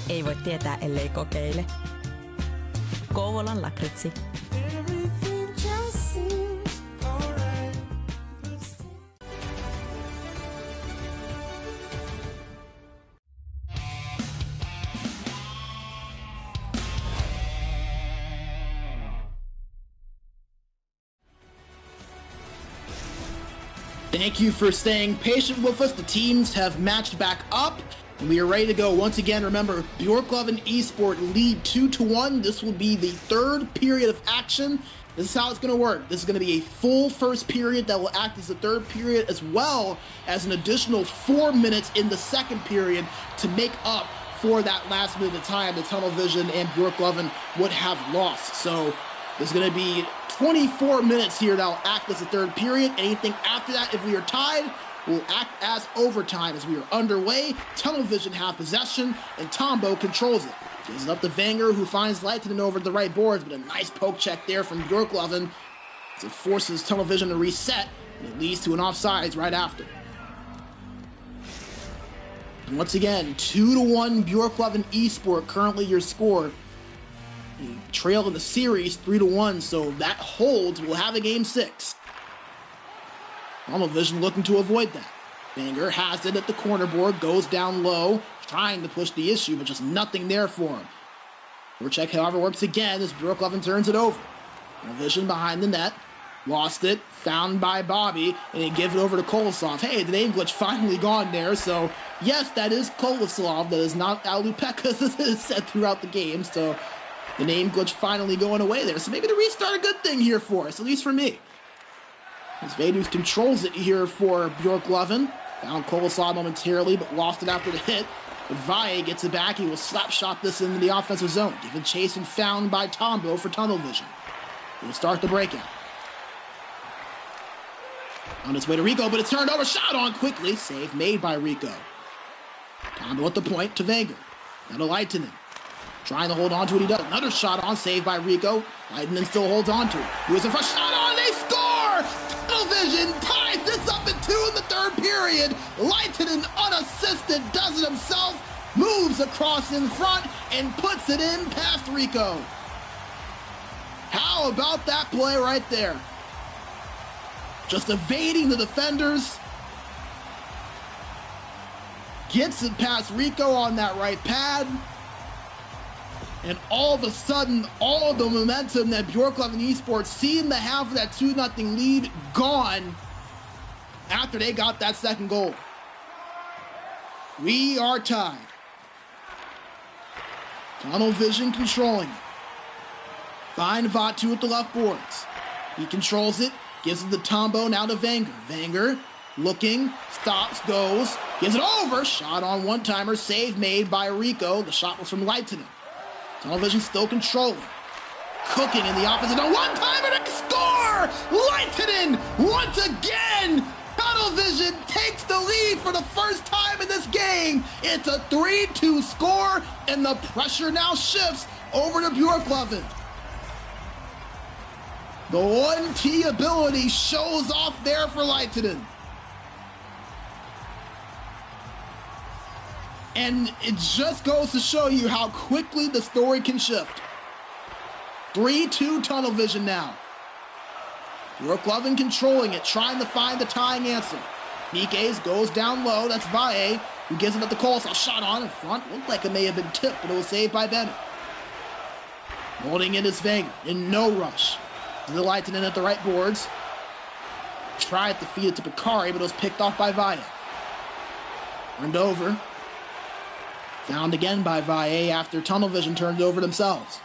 Ei voi tietää, ellei kokeile. Kouvolan lakritsi. Thank you for staying patient with us. The teams have matched back up, and we are ready to go. Once again, remember, Björklöven Esport lead 2-1. This will be the third period of action. This is how it's going to work. This is going to be a full first period that will act as the third period, as well as an additional 4 minutes in the second period to make up for that last minute of time that Tunnel Vision and Björklöven would have lost. So there's going to be 24 minutes here that will act as the third period. Anything after that, if we are tied, will act as overtime as we are underway. Tunnel Vision have possession, and Tombo controls it. Gives it up to Wenger, who finds Leitinen over the right boards, but a nice poke check there from Björklöven as it forces Tunnel Vision to reset, and it leads to an offsides right after. And once again, 2-1 Björklöven Esport, currently your score. You trail in the series 3-1, so if that holds, we'll have a game 6. Tunnel Vision looking to avoid that. Wenger has it at the corner board, goes down low, trying to push the issue, but just nothing there for him. Voracek, however, works again as Björklöven turns it over. Tunnel Vision behind the net, lost it, found by Bobby, and he gives it over to Kolosov. Hey, the name glitch finally gone there, so yes, that is Kolosov, that is not Alupeka, as it is said throughout the game, so the name glitch finally going away there. So maybe the restart a good thing here for us, at least for me. As Vedus controls it here for Björklöven. Found Kolosov momentarily, but lost it after the hit. But Valle gets it back. He will slap shot this into the offensive zone. Given chase and found by Tombo for Tunnel Vision. He'll start the breakout. On its way to Rico, but it's turned over. Shot on quickly. Save made by Rico. Tombo at the point to Wenger. Now to Leitinen. Trying to hold on to what he does. Another shot on, saved by Rico. Leitinen still holds on to it. Lewis in front, shot on, they score! Tunnel Vision ties this up at 2 in the third period. Leitinen, unassisted, does it himself, moves across in front, and puts it in past Rico. How about that play right there? Just evading the defenders. Gets it past Rico on that right pad. And all of a sudden, all of the momentum that Björklöven Esports seemed to have for that 2-0 lead gone after they got that second goal. We are tied. Tunnel Vision controlling it. Find Vatu at the left boards. He controls it, gives it to Tombo, now to Wenger. Wenger looking, stops, goes, gives it over. Shot on one-timer, save made by Rico. The shot was from Leitinen. Tunnel Vision still controlling. Cooking in the offensive zone. One-timer to score! Leitinen once again! Tunnel Vision takes the lead for the first time in this game. It's a 3-2 score, and the pressure now shifts over to Björklöven. The 1T ability shows off there for Leitinen. And it just goes to show you how quickly the story can shift. 3-2 Tunnel Vision now. Björklöven controlling it, trying to find the tying answer. Nikes goes down low, that's Valle, who gives it at the Kolosov. Shot on in front, looked like it may have been tipped, but it was saved by Bennett. Holding it is Wenger, in no rush. To the Leitinen at the right boards. Tried to feed it to Picari, but it was picked off by Valle. Turned over. Found again by Valle after Tunnel Vision turned it over themselves.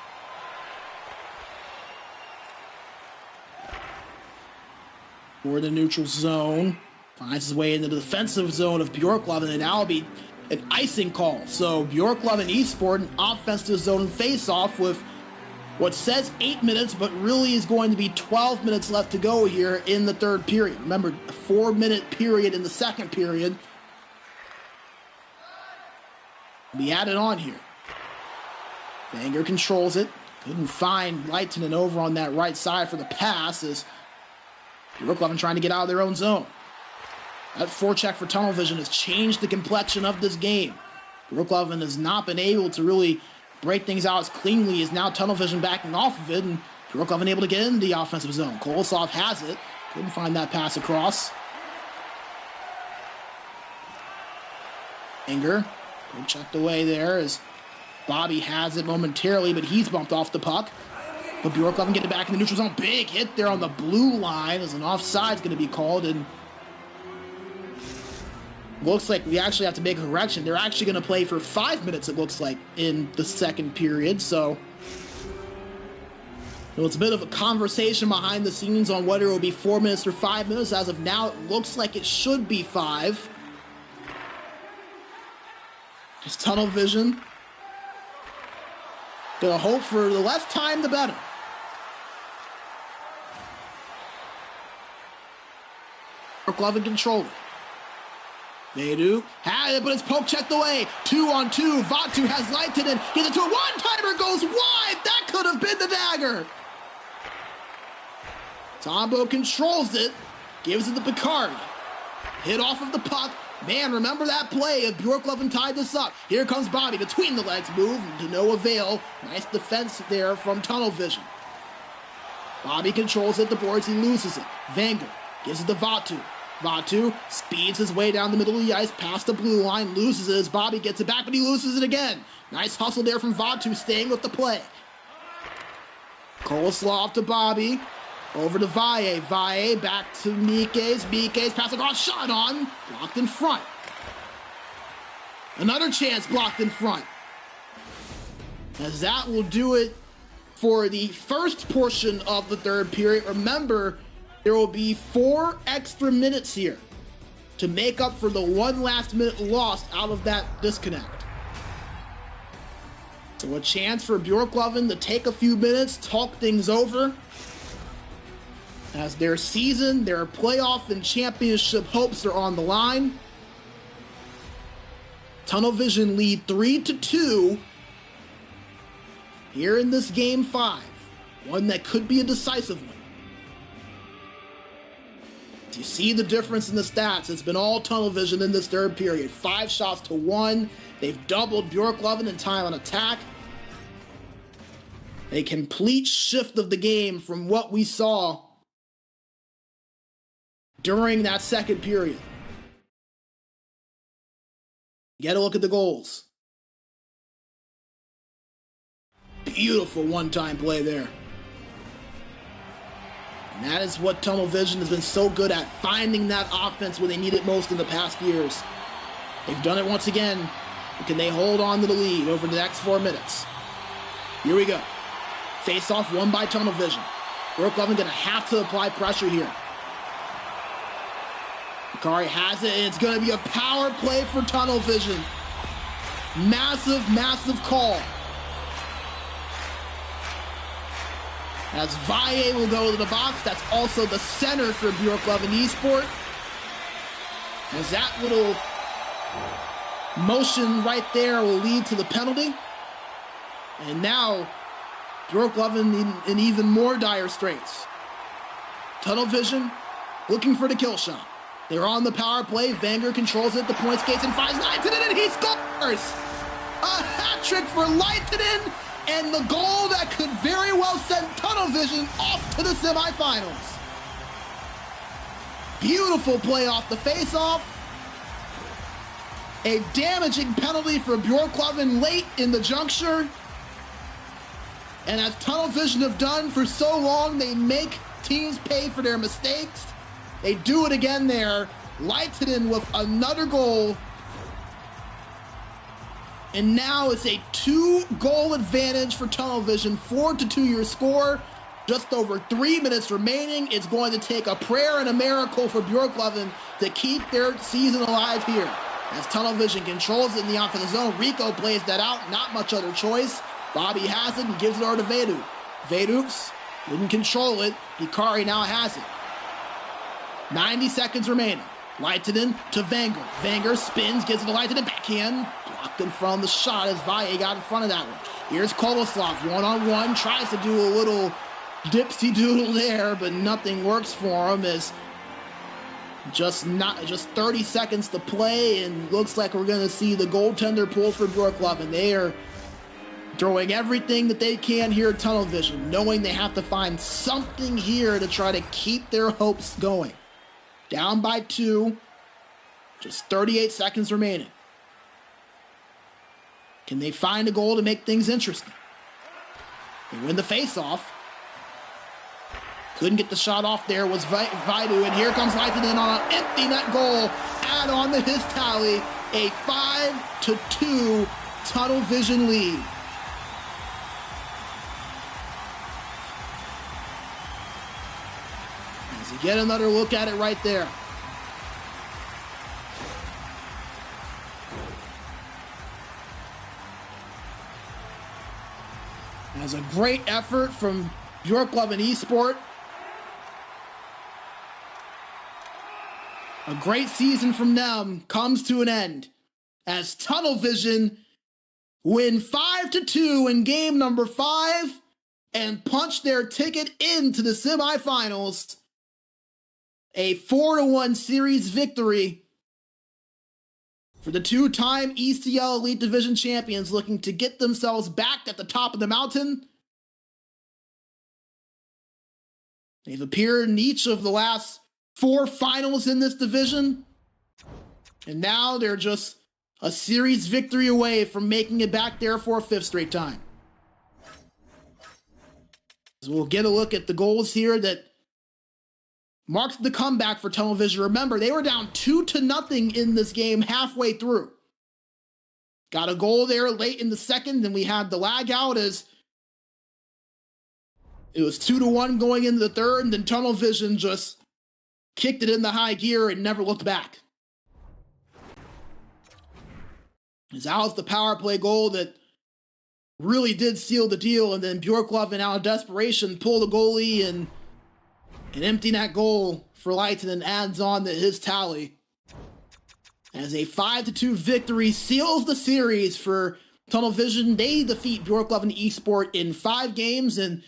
For the neutral zone. Finds his way into the defensive zone of Björklöven, and now will be an icing call. So Björklöven Esport, an offensive zone face-off with what says 8 minutes, but really is going to be 12 minutes left to go here in the third period. Remember, a 4-minute period in the second period. Be added on here. Wenger controls it. Couldn't find Leitinen over on that right side for the pass as Björklöven trying to get out of their own zone. That forecheck for Tunnel Vision has changed the complexion of this game. Björklöven has not been able to really break things out as cleanly as now Tunnel Vision backing off of it, and Björklöven able to get into the offensive zone. Kolosov has it. Couldn't find that pass across. Inger, checked away there as Bobby has it momentarily, but he's bumped off the puck. But Björklöven get it back in the neutral zone. Big hit there on the blue line as an offside's going to be called, and looks like we actually have to make a correction. They're actually going to play for 5 minutes, it looks like, in the second period. So it's a bit of a conversation behind the scenes on whether it will be 4 minutes or 5 minutes. As of now, it looks like it should be 5. Just Tunnel Vision. Gonna hope for the less time, the better. Björklöven controlled it. They do. Had it, but it's poke checked away. 2-on-2. Vatu has Leitinen. Gets it to a one-timer. Goes wide. That could have been the dagger. Tombo controls it. Gives it to Picard. Hit off of the puck. Man, remember that play if Björklöven tied this up. Here comes Bobby. Between the legs move to no avail. Nice defense there from Tunnel Vision. Bobby controls it. The boards. He loses it. Wenger gives it to Vatu. Vatu speeds his way down the middle of the ice, past the blue line, loses it as Bobby gets it back, but he loses it again. Nice hustle there from Vatu, staying with the play. Kolosov to Bobby, over to Valle. Valle back to Mikes. Mikes pass across, shot on, blocked in front. Another chance blocked in front. As that will do it for the first portion of the third period. Remember, there will be 4 extra minutes here to make up for the 1 last minute lost out of that disconnect. So a chance for Björklöven to take a few minutes, talk things over, as their season, their playoff and championship hopes are on the line. Tunnel Vision lead 3-2 here in this game 5, one that could be a decisive one. You see the difference in the stats. It's been all Tunnel Vision in this third period. 5 shots to 1. They've doubled Björklöven in time on attack. A complete shift of the game from what we saw during that second period. Get a look at the goals. Beautiful one-time play there. And that is what Tunnel Vision has been so good at, finding that offense when they need it most in the past years. They've done it once again. But can they hold on to the lead over the next 4 minutes? Here we go. Face-off won by Tunnel Vision. Björklöven gonna have to apply pressure here. Akari has it, and it's gonna be a power play for Tunnel Vision. Massive, massive call. As Valle will go to the box, that's also the center for Björklöven Esport. As that little motion right there will lead to the penalty. And now, Björklöven in even more dire straits. Tunnel Vision looking for the kill shot. They're on the power play. Wenger controls it, the point skates, and finds Leitinen, and he scores! A hat trick for Leitinen! And the goal that could very well send Tunnel Vision off to the semifinals. Beautiful play off the face-off. A damaging penalty for Björklöven late in the juncture. And as Tunnel Vision have done for so long, they make teams pay for their mistakes. They do it again there. Leitinen with another goal. And now it's a 2-goal advantage for Tunnel Vision. 4-2 your score. Just over 3 minutes remaining. It's going to take a prayer and a miracle for Björklöven to keep their season alive here. As Tunnel Vision controls it in the offensive zone, Rico plays that out. Not much other choice. Bobby has it and gives it over to Vedu. Veduks didn't control it. Hikari now has it. 90 seconds remaining. Leitinen to Wenger. Wenger spins, gives it to Leitinen, backhand. Blocked in front of the shot as Valle got in front of that one. Here's Kolosov, one-on-one, tries to do a little dipsy-doodle there, but nothing works for him as Just 30 seconds to play, and looks like we're going to see the goaltender pull for Björklöven. They are throwing everything that they can here at tunnel vision, knowing they have to find something here to try to keep their hopes going. Down by 2, just 38 seconds remaining. Can they find a goal to make things interesting? They win the face-off. Couldn't get the shot off there, was Vaidu, and here comes Leitinen on an empty net goal. Add on to his tally, a 5-2 tunnel vision lead. As you get another look at it right there. As a great effort from Björklöven Esport. A great season from them comes to an end as Tunnel Vision win 5-2 in game number 5 and punch their ticket into the semifinals. A 4-1 series victory for the 2-time ECL Elite Division champions looking to get themselves back at the top of the mountain. They've appeared in each of the last 4 finals in this division, and now they're just a series victory away from making it back there for a 5th straight time. So we'll get a look at the goals here that marked the comeback for Tunnel Vision. Remember, they were down 2-0 in this game halfway through. Got a goal there late in the second, then we had the lag out as it was 2-1 going into the third, and then Tunnel Vision just kicked it in the high gear and never looked back. As that was the power play goal that really did seal the deal, and then Björklöven, out of desperation, pulled the goalie, and an empty net goal for Leitinen adds on to his tally. As a 5-2 victory seals the series for Tunnel Vision. They defeat Björklöven Esport in 5 games, and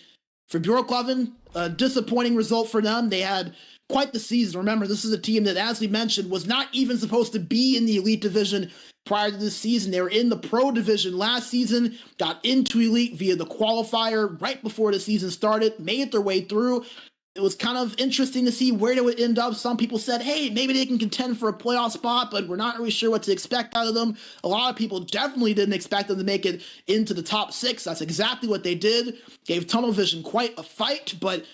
for Björklöven, a disappointing result for them. They had quite the season. Remember, this is a team that, as we mentioned, was not even supposed to be in the Elite Division prior to this season. They were in the Pro Division last season, got into Elite via the qualifier right before the season started, made their way through. It was kind of interesting to see where they would end up. Some people said, hey, maybe they can contend for a playoff spot, but we're not really sure what to expect out of them. A lot of people definitely didn't expect them to make it into the top 6. That's exactly what they did. Gave Tunnel Vision quite a fight, but,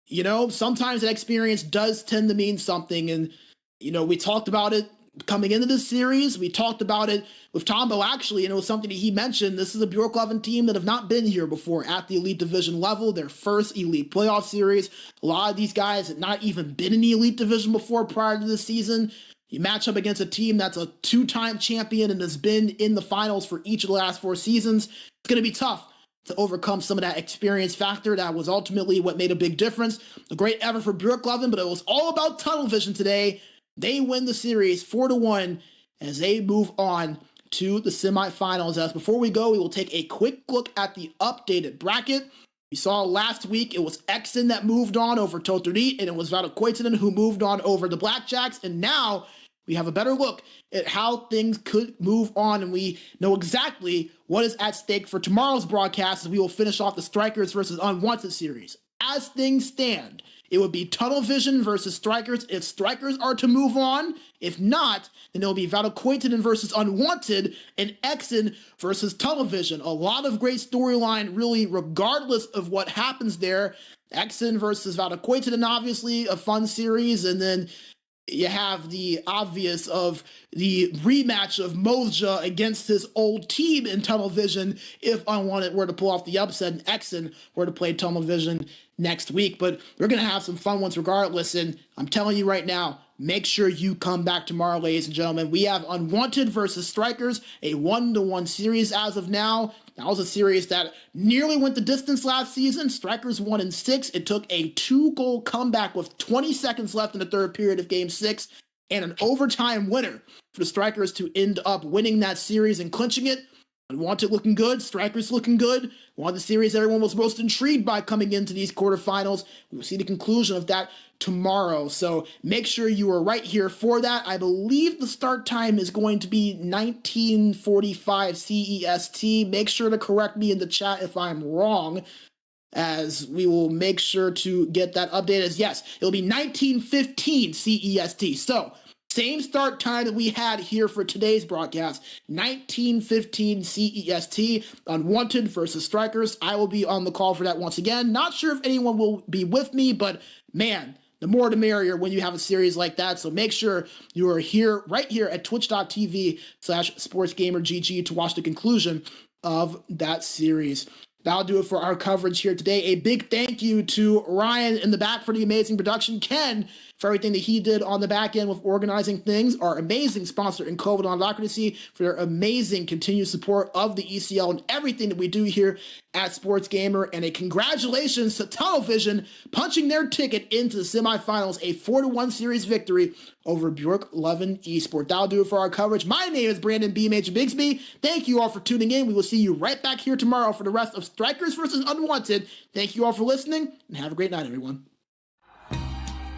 you know, sometimes that experience does tend to mean something. And, you know, we talked about it coming into this series. We talked about it with Tombo, actually, and it was something that he mentioned. This is a Björklöven team that have not been here before at the Elite Division level, their first Elite playoff series. A lot of these guys had not even been in the Elite Division before prior to this season. You match up against a team that's a 2-time champion and has been in the finals for each of the last 4 seasons. It's going to be tough to overcome some of that experience factor. That was ultimately what made a big difference. A great effort for Björklöven, but it was all about Tunnel Vision today. They win the series 4-1 as they move on to the semifinals. As before we go, we will take a quick look at the updated bracket. We saw last week it was Exen that moved on over Totorit, and it was Vatakoitinen who moved on over the Blackjacks. And now we have a better look at how things could move on, and we know exactly what is at stake for tomorrow's broadcast as we will finish off the Strikers versus Unwanted series. As things stand, it would be Tunnel Vision versus Strikers if Strikers are to move on. If not, then it will be Vatakoitinen versus Unwanted and Exen versus Tunnel Vision. A lot of great storyline, really, regardless of what happens there. Exen versus Vatakoitinen, obviously, a fun series, and then you have the obvious of the rematch of Moja against his old team in Tunnel Vision if Unwanted were to pull off the upset and Exen were to play Tunnel Vision next week. But we're going to have some fun ones regardless, and I'm telling you right now, make sure you come back tomorrow, ladies and gentlemen. We have Unwanted versus Strikers, a 1-1 series as of now. That was a series that nearly went the distance last season. Strikers won in 6. It took a 2-goal comeback with 20 seconds left in the third period of Game 6 and an overtime winner for the Strikers to end up winning that series and clinching it. Unwanted looking good, Strikers looking good. One of the series everyone was most intrigued by coming into these quarterfinals. We will see the conclusion of that tomorrow. So make sure you are right here for that. I believe the start time is going to be 1945 CEST. Make sure to correct me in the chat if I'm wrong, as we will make sure to get that updated. As yes, it'll be 1915 CEST. So same start time that we had here for today's broadcast, 1915 CEST, Unwanted versus Strikers. I will be on the call for that once again. Not sure if anyone will be with me, but man, the more the merrier when you have a series like that. So make sure you are here, right here at twitch.tv/SportsGamerGG to watch the conclusion of that series. That'll do it for our coverage here today. A big thank you to Ryan in the back for the amazing production, Ken for everything that he did on the back end with organizing things, our amazing sponsor in COVID Autocracy for their amazing continued support of the ECL and everything that we do here at SportsGamer, and a congratulations to Tunnel Vision punching their ticket into the semifinals, a 4-1 series victory over Björklöven Esport. That'll do it for our coverage. My name is Brandon B. Major Bigsby. Thank you all for tuning in. We will see you right back here tomorrow for the rest of Strikers versus Unwanted. Thank you all for listening, and have a great night, everyone.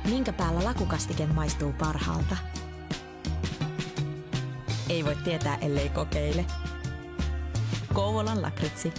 Minkä päällä lakukastike maistuu parhaalta? Ei voi tietää, ellei kokeile. Kouvolan lakritsi.